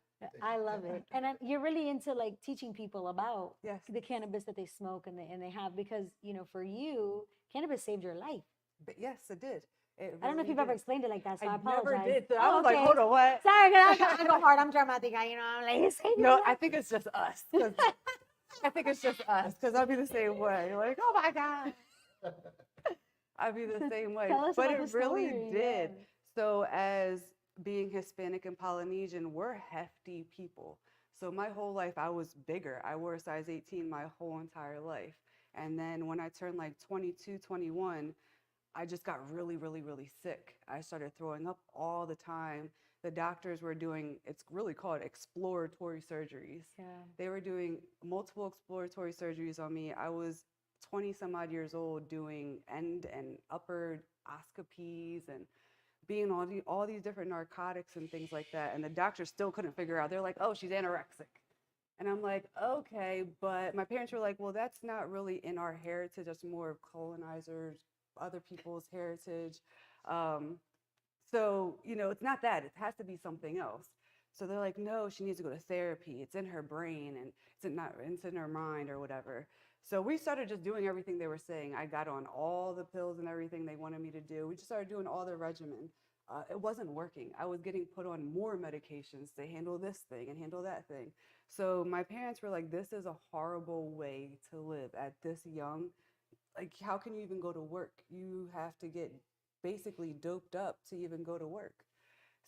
S4: I love it. And you're really into like teaching people about
S11: yes.
S4: the cannabis that they smoke and they have, because, you know, for you, cannabis saved your life.
S11: But yes, it did.
S4: I don't know if you've ever explained it like that, so I apologize.
S11: Never did. So I was like, hold on, what?
S4: Sorry, I go hard. I'm dramatic. You know, I'm like,
S11: no, I think it's just us. I think it's just us, because I'll be the same way. Like, oh my God. I'd be the same way. But it really did. Yeah. So as being Hispanic and Polynesian, we're hefty people. So my whole life I was bigger. I wore a size 18 my whole entire life. And then when I turned like 22, 21, I just got really, really, really sick. I started throwing up all the time. The doctors were doing, it's really called exploratory surgeries.
S4: Yeah.
S11: They were doing multiple exploratory surgeries on me. I was 20 some odd years old doing end and upper oscopies and being on all these different narcotics and things like that. And the doctors still couldn't figure out. They're like, oh, she's anorexic. And I'm like, okay. But my parents were like, well, that's not really in our heritage. That's more of colonizers, other people's heritage. So, you know, it's not that. It has to be something else. So they're like, no, she needs to go to therapy. It's in her brain and it's in her mind or whatever. So we started just doing everything they were saying. I got on all the pills and everything they wanted me to do. We just started doing all the regimen. It wasn't working. I was getting put on more medications to handle this thing and handle that thing. So my parents were like, this is a horrible way to live at this young. Like, how can you even go to work? You have to get basically doped up to even go to work.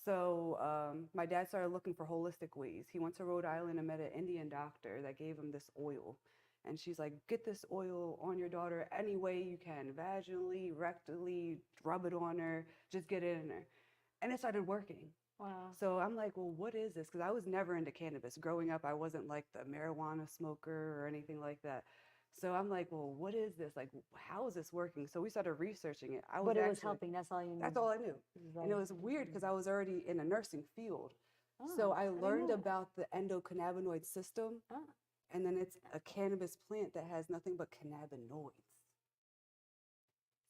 S11: So my dad started looking for holistic ways. He went to Rhode Island and met an Indian doctor that gave him this oil. And she's like, get this oil on your daughter any way you can, vaginally, rectally, rub it on her, just get it in her. And it started working.
S4: Wow.
S11: So I'm like, well, what is this? Because I was never into cannabis. Growing up, I wasn't like the marijuana smoker or anything like that. So I'm like, well, what is this? Like, how is this working? So we started researching it.
S4: But it was helping. That's all you knew.
S11: That's all I knew. And it was weird because I was already in a nursing field.
S4: Oh,
S11: so I learned about the endocannabinoid system.
S4: Oh.
S11: And then it's a cannabis plant that has nothing but cannabinoids.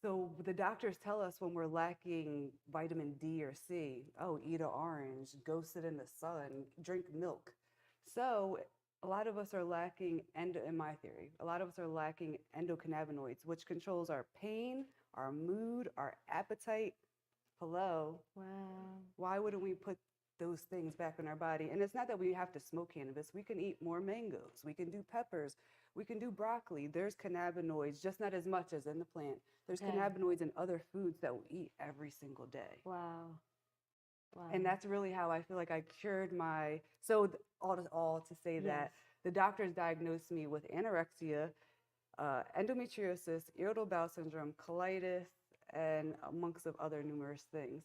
S11: So the doctors tell us when we're lacking vitamin D or C, oh, eat an orange, go sit in the sun, drink milk. So a lot of us are lacking, in my theory, a lot of us are lacking endocannabinoids, which controls our pain, our mood, our appetite. Hello.
S4: Wow.
S11: Why wouldn't we put those things back in our body? And it's not that we have to smoke cannabis. We can eat more mangoes. We can do peppers. We can do broccoli. There's cannabinoids, just not as much as in the plant. There's cannabinoids in other foods that we eat every single day.
S4: Wow. Wow.
S11: And that's really how I feel like I cured my, so all to say that the doctors diagnosed me with anorexia, endometriosis, irritable bowel syndrome, colitis, and amongst of other numerous things.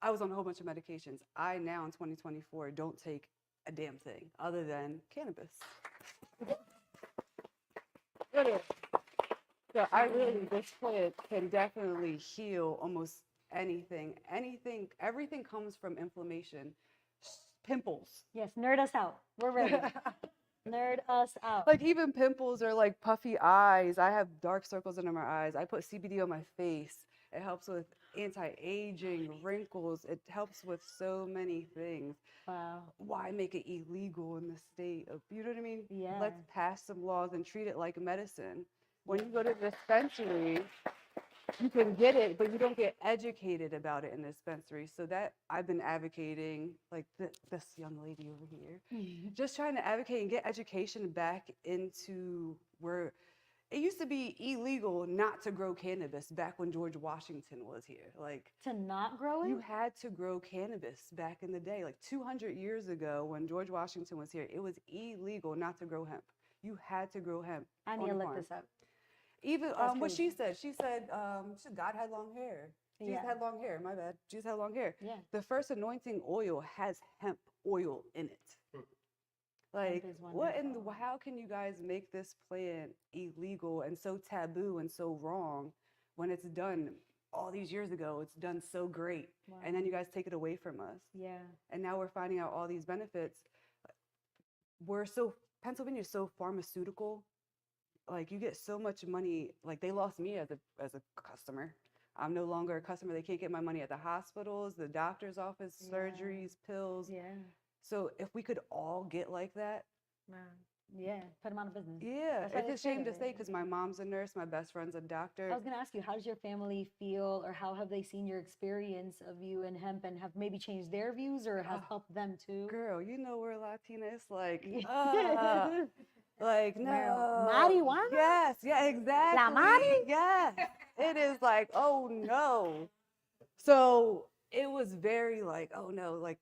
S11: I was on a whole bunch of medications. I now in 2024 don't take a damn thing other than cannabis. So I really, this plant can definitely heal almost anything. Everything comes from inflammation. Pimples.
S4: Yes, nerd us out. We're ready. Nerd us out.
S11: Like even pimples or like puffy eyes. I have dark circles under my eyes. I put CBD on my face It helps with anti-aging, wrinkles. It helps with so many things.
S4: Wow.
S11: Why make it illegal in the state of, you know what I mean?
S4: Yeah.
S11: Let's pass some laws and treat it like medicine. When you go to the dispensary, you can get it, but you don't get educated about it in the dispensary. So that I've been advocating, like this young lady over here, just trying to advocate and get education back into where it used to be illegal not to grow cannabis back when George Washington was here. Like,
S4: To not grow it?
S11: you had to grow cannabis back in the day. Like 200 years ago when George Washington was here, it was illegal not to grow hemp. You had to grow hemp.
S4: I
S11: on
S4: need to
S11: a
S4: look
S11: farm.
S4: this up.
S11: Even
S4: That's
S11: what
S4: crazy.
S11: she said God had long hair. Jesus
S4: Yeah.
S11: had long hair. My bad. Jesus had long hair.
S4: Yeah.
S11: The first anointing oil has hemp oil in it. Like,
S4: is
S11: what in the,
S4: wonderful.
S11: how can you guys make this plant illegal and so taboo and so wrong when it's done all these years ago? It's done so great, and then you guys take it away from us.
S4: Yeah.
S11: And now we're finding out all these benefits. Pennsylvania's so pharmaceutical. Like, you get so much money. Like, they lost me as a customer. I'm no longer a customer. They can't get my money at the hospitals, the doctor's office, surgeries, pills.
S4: Yeah.
S11: So if we could all get like that,
S4: Wow. Yeah. Put them out of business.
S11: yeah,
S4: That's why
S11: it's
S4: they
S11: a
S4: say
S11: shame to
S4: that,
S11: say
S4: right?
S11: because my mom's a nurse, my best friend's a doctor.
S4: I was gonna ask you, how does your family feel, or how have they seen your experience of you and hemp, and have maybe changed their views, or has helped them too?
S11: Girl, you know we're Latina. It's like, like, no.
S4: Marijuana?
S11: Yes, yeah, exactly.
S4: La Mari?
S11: Yes. It is like, oh no. So it was very like, oh no, like,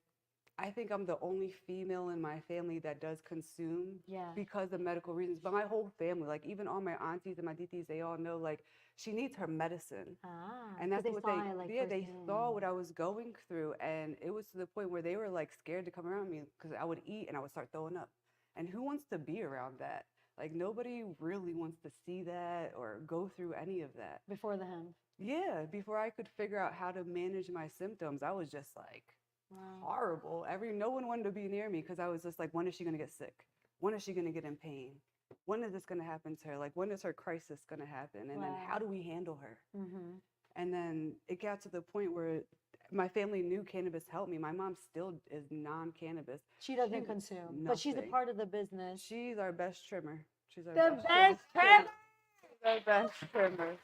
S11: I think I'm the only female in my family that does consume because of medical reasons. But my whole family, like even all my aunties and my titis, they all know like she needs her medicine. And that's what they saw what I was going through. And it was to the point where they were like scared to come around me because I would eat and I would start throwing up. And who wants to be around that? Like nobody really wants to see that or go through any of that.
S4: Before the hemp?
S11: Yeah, before I could figure out how to manage my symptoms, I was just like, horrible. No one wanted to be near me because I was just like, when is she going to get sick? When is she going to get in pain? When is this going to happen to her? Like, when is her crisis going to happen? And then how do we handle her? And then it got to the point where my family knew cannabis helped me. My mom still is non-cannabis.
S4: She doesn't consume, but she's a part of the business.
S11: She's our best trimmer. She's our
S4: The best trimmer.
S11: The best trimmer.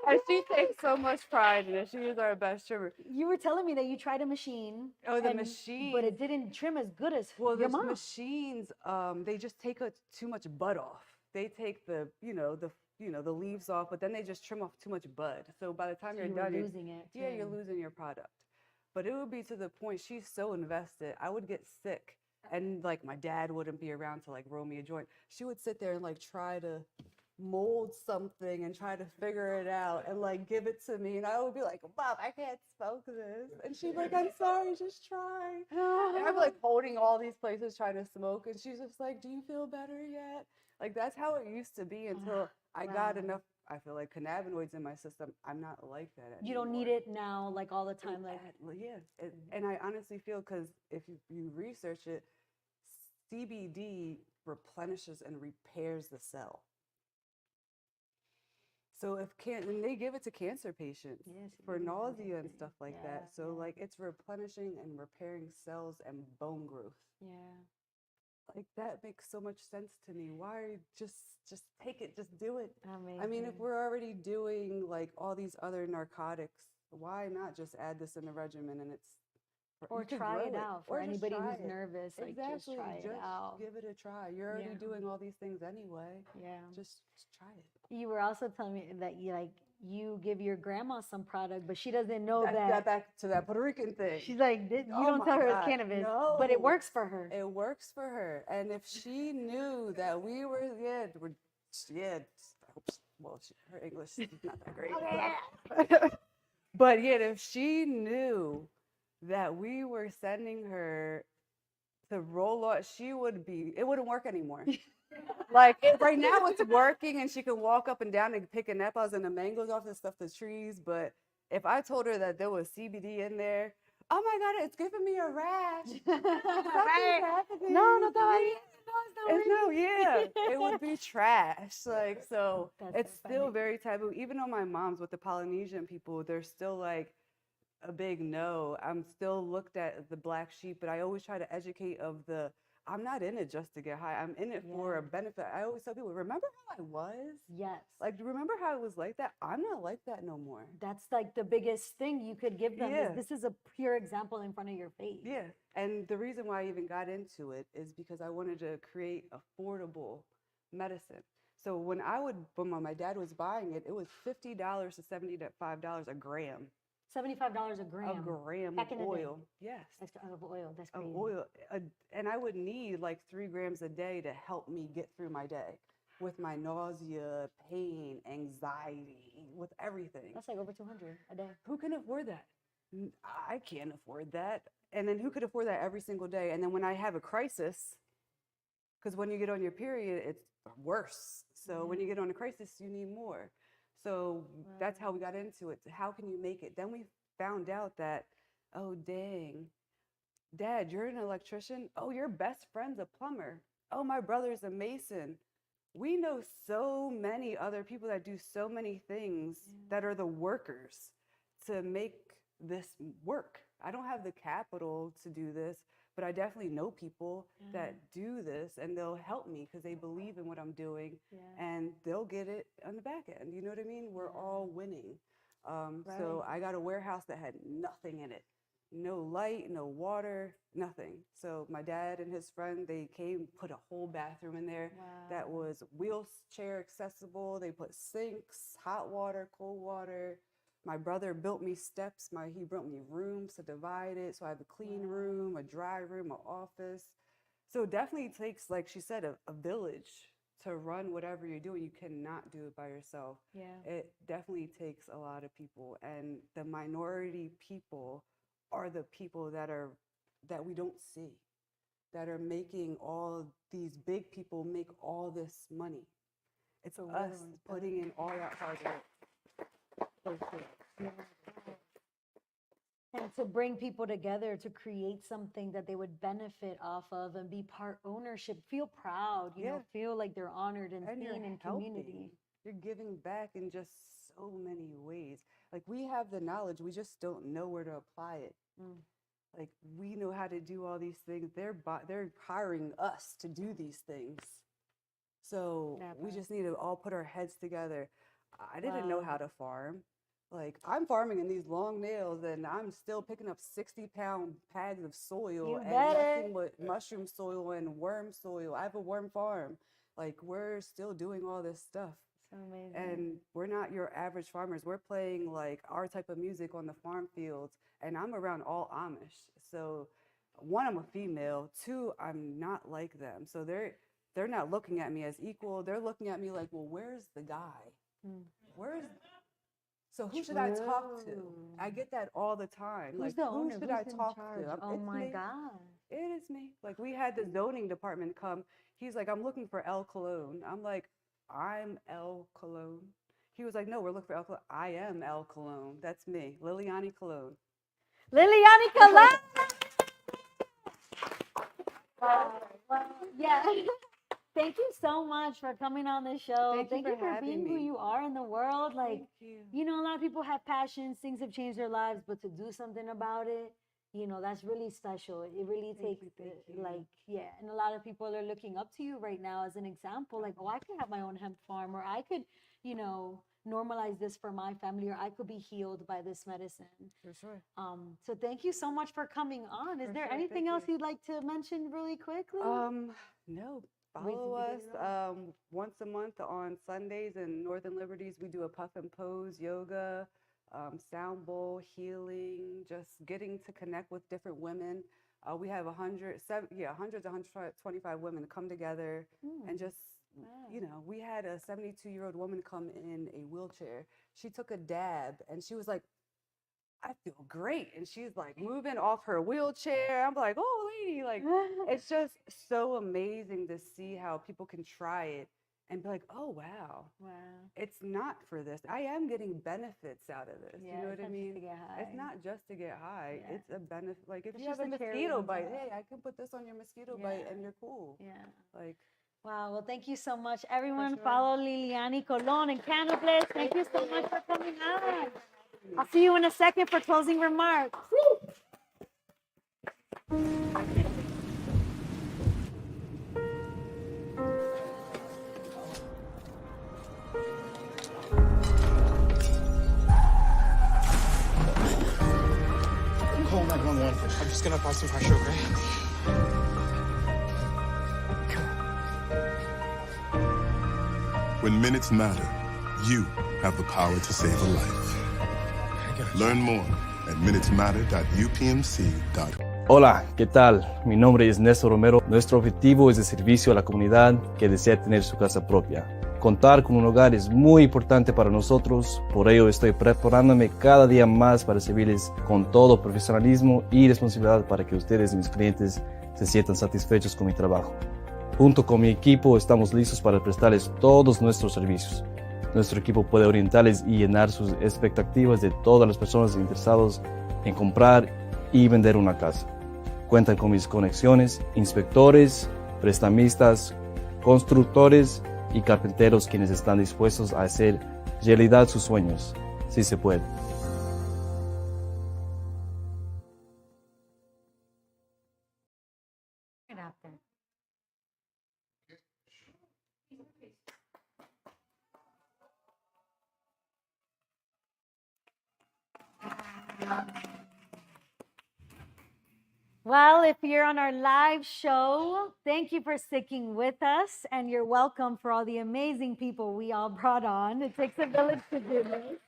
S11: And she takes so much pride in it. She is our best trimmer.
S4: You were telling me that you tried a machine.
S11: Oh, the machine.
S4: But it didn't trim as good as
S11: well,
S4: your
S11: those
S4: mom.
S11: machines, they just take too much bud off. They take the leaves off, but then they just trim off too much bud. So by the time you're done,
S4: losing it.
S11: Yeah, you're losing your product. But it would be to the point she's so invested. I would get sick, and like my dad wouldn't be around to like roll me a joint. She would sit there and like try to mold something and try to figure it out and like give it to me, and I would be like, Mom, I can't smoke this, and she's like, I'm sorry, just try. And I'm like holding all these places trying to smoke, and she's just like, do you feel better yet? Like that's how it used to be until I got enough, I feel like, cannabinoids in my system. I'm not like that anymore.
S4: You don't need it now like all the time. Like
S11: and I honestly feel, because if you research it, CBD replenishes and repairs the cell. So and they give it to cancer patients for nausea and stuff like that. So like it's replenishing and repairing cells and bone growth.
S4: Yeah.
S11: Like that makes so much sense to me. Why just take it, just do it.
S4: Amazing.
S11: I mean, if we're already doing like all these other narcotics, why not just add this in the regimen and it's
S4: or try it out for anybody who's nervous. Like just try it out.
S11: Give it a try. You're already doing all these things anyway.
S4: Yeah.
S11: Just try it.
S4: You were also telling me that you give your grandma some product, but she doesn't know that.
S11: Back to that Puerto Rican thing.
S4: She's like, you don't tell her it's cannabis, but it works for her.
S11: It works for her. And if she knew that we were, well, her English is not that great. But yet, if she knew that we were sending her to roll out, it wouldn't work anymore. Like right now it's working and she can walk up and down and pick apples and the mangoes off the stuff, the trees. But if I told her that there was CBD in there, oh my God, it's giving me a rash. Something's happening.
S4: No, no,
S11: it would be trash. Like, so
S4: That's
S11: it's
S4: so
S11: still
S4: funny.
S11: very taboo. Even on my mom's with the Polynesian people, they're still like a big no. I'm still looked at as the black sheep, but I always try to educate of the, I'm not in it just to get high. I'm in it for a benefit. I always tell people, remember how I was?
S4: Yes.
S11: Like, remember how it was like that? I'm not like that no more.
S4: That's like the biggest thing you could give them.
S11: Yeah.
S4: This is a pure example in front of your face.
S11: Yeah. And the reason why I even got into it is because I wanted to create affordable medicine. So when my dad was buying it, it was $50 to $75 a gram.
S4: $75 a gram.
S11: A gram
S4: Back
S11: of
S4: in the day.
S11: oil. Yes.
S4: Of oil. That's crazy.
S11: Of oil. And I would need like 3 grams a day to help me get through my day with my nausea, pain, anxiety, with everything.
S4: That's like over 200 a day.
S11: Who can afford that? I can't afford that. And then who could afford that every single day? And then when I have a crisis, because when you get on your period, it's worse. So when you get on a crisis, you need more. So that's how we got into it. How can you make it? Then we found out that, oh, dang, Dad, you're an electrician. Oh, your best friend's a plumber. Oh, my brother's a mason. We know so many other people that do so many things that are the workers to make this work. I don't have the capital to do this, but I definitely know people that do this, and they'll help me because they believe in what I'm doing, and they'll get it on the back end. You know what I mean? We're all winning. So I got a warehouse that had nothing in it. No light, no water, nothing. So my dad and his friend, they came, put a whole bathroom in there that was wheelchair accessible. They put sinks, hot water, cold water. My brother built me steps. He built me rooms to divide it. So I have a clean room, a dry room, an office. So it definitely takes, like she said, a village to run whatever you're doing. You cannot do it by yourself.
S4: Yeah.
S11: It definitely takes a lot of people. And the minority people are the people that we don't see, that are making all these big people make all this money. It's us putting in all that hard work.
S4: And to bring people together to create something that they would benefit off of and be part ownership, feel proud, you know, feel like they're honored and seen in community.
S11: You're giving back in just so many ways. Like, we have the knowledge, we just don't know where to apply it. Like, we know how to do all these things. They're hiring us to do these things. So we just need to all put our heads together. I didn't know how to farm. Like, I'm farming in these long nails, and I'm still picking up 60-pound bags of soil and messing with mushroom soil and worm soil. I have a worm farm. Like, we're still doing all this stuff.
S4: So amazing.
S11: And we're not your average farmers. We're playing like our type of music on the farm fields, and I'm around all Amish. So 1, I'm a female. 2, I'm not like them. So they're not looking at me as equal. They're looking at me like, well, where's the guy? So who should I talk to? I get that all the time.
S4: Who's
S11: like,
S4: the
S11: who
S4: owner?
S11: should
S4: Who's
S11: I
S4: in
S11: talk
S4: charge?
S11: to?
S4: Oh
S11: It's
S4: my
S11: me.
S4: God.
S11: It is me. Like, we had the zoning department come. He's like, I'm looking for El Cologne. I'm like, I'm El Cologne. He was like, no, we're looking for El Cologne. I am El Cologne. That's me, Liliani Cologne.
S4: Liliani Cologne! Yeah. Thank you so much for coming on the show. Thank you for being who you are in the world. Like, you know, a lot of people have passions, things have changed their lives, but to do something about it, you know, that's really special. It really takes, and a lot of people are looking up to you right now as an example. Like, oh, I could have my own hemp farm, or I could, you know, normalize this for my family, or I could be healed by this medicine.
S11: For sure.
S4: So thank you so much for coming on. Is there anything else you'd like to mention really quickly?
S11: No. Follow us once a month on Sundays in Northern Liberties. We do a puff and pose, yoga, sound bowl, healing, just getting to connect with different women. We have 100 to 125 women come together and just, you know, we had a 72-year-old woman come in a wheelchair. She took a dab and she was like, I feel great. And she's like moving off her wheelchair. I'm like, oh, lady, like, it's just so amazing to see how people can try it and be like, oh, wow. It's not for this. I am getting benefits out of this. You know what I mean? It's not just to get high. It's a benefit. Like, if you have a mosquito bite, hey, I can put this on your mosquito bite and you're cool. Like,
S4: Wow, well, thank you so much. Everyone follow Liliani Colon and Canobles. Thank you so much for coming out. I'll see you in a second for closing remarks.
S12: Call 911. I'm just gonna apply some pressure, okay?
S13: When minutes matter, you have the power to save a life. Learn more at minutesmatter.upmc.org.
S5: Hola, ¿qué tal? Mi nombre es Néstor Romero. Nuestro objetivo es el servicio a la comunidad que desea tener su casa propia. Contar con un hogar es muy importante para nosotros, por ello estoy preparándome cada día más para servirles con todo profesionalismo y responsabilidad para que ustedes y mis clientes se sientan satisfechos con mi trabajo. Junto con mi equipo estamos listos para prestarles todos nuestros servicios. Nuestro equipo puede orientarles y llenar sus expectativas de todas las personas interesadas en comprar y vender una casa. Cuentan con mis conexiones, inspectores, prestamistas, constructores y carpinteros quienes están dispuestos a hacer realidad sus sueños, si se puede.
S4: Well, if you're on our live show, thank you for sticking with us, and you're welcome for all the amazing people we all brought on. It takes a village to do this.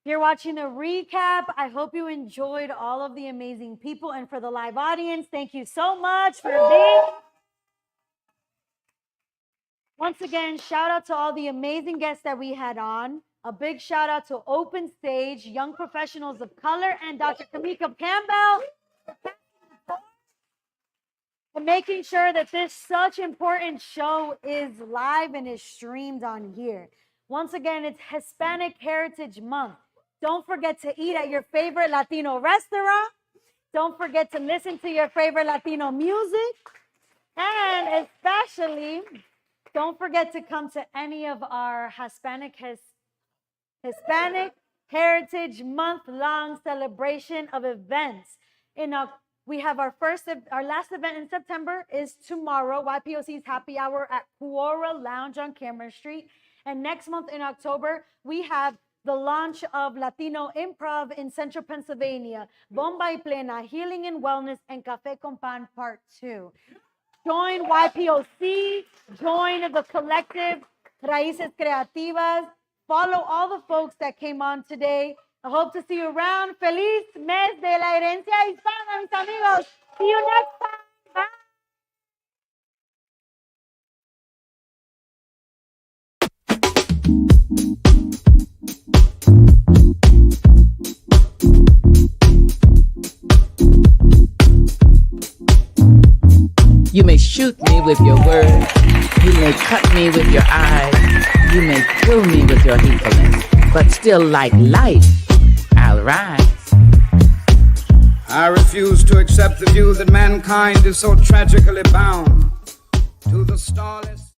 S4: If you're watching the recap, I hope you enjoyed all of the amazing people, and for the live audience, thank you so much for being. Once again, shout out to all the amazing guests that we had on. A big shout out to Open Stage, Young Professionals of Color, and Dr. Kamika Campbell for making sure that this such important show is live and is streamed on here. Once again, it's Hispanic Heritage Month. Don't forget to eat at your favorite Latino restaurant. Don't forget to listen to your favorite Latino music. And especially, don't forget to come to any of our Hispanic Heritage Month-long celebration of events. We have our last event in September is tomorrow, YPOC's Happy Hour at Quora Lounge on Cameron Street. And next month in October, we have the launch of Latino Improv in Central Pennsylvania, Bomba y Plena, Healing and Wellness, and Café con Pan Part 2. Join YPOC, join the collective Raíces Creativas. Follow all the folks that came on today. I hope to see you around. Feliz mes de la herencia hispana, mis amigos. See you next time. Bye.
S1: You may shoot me with your words. You may cut me with your eyes. You may kill me with your hatefulness. But still, like life, I'll rise.
S2: I refuse to accept the view that mankind is so tragically bound to the starless.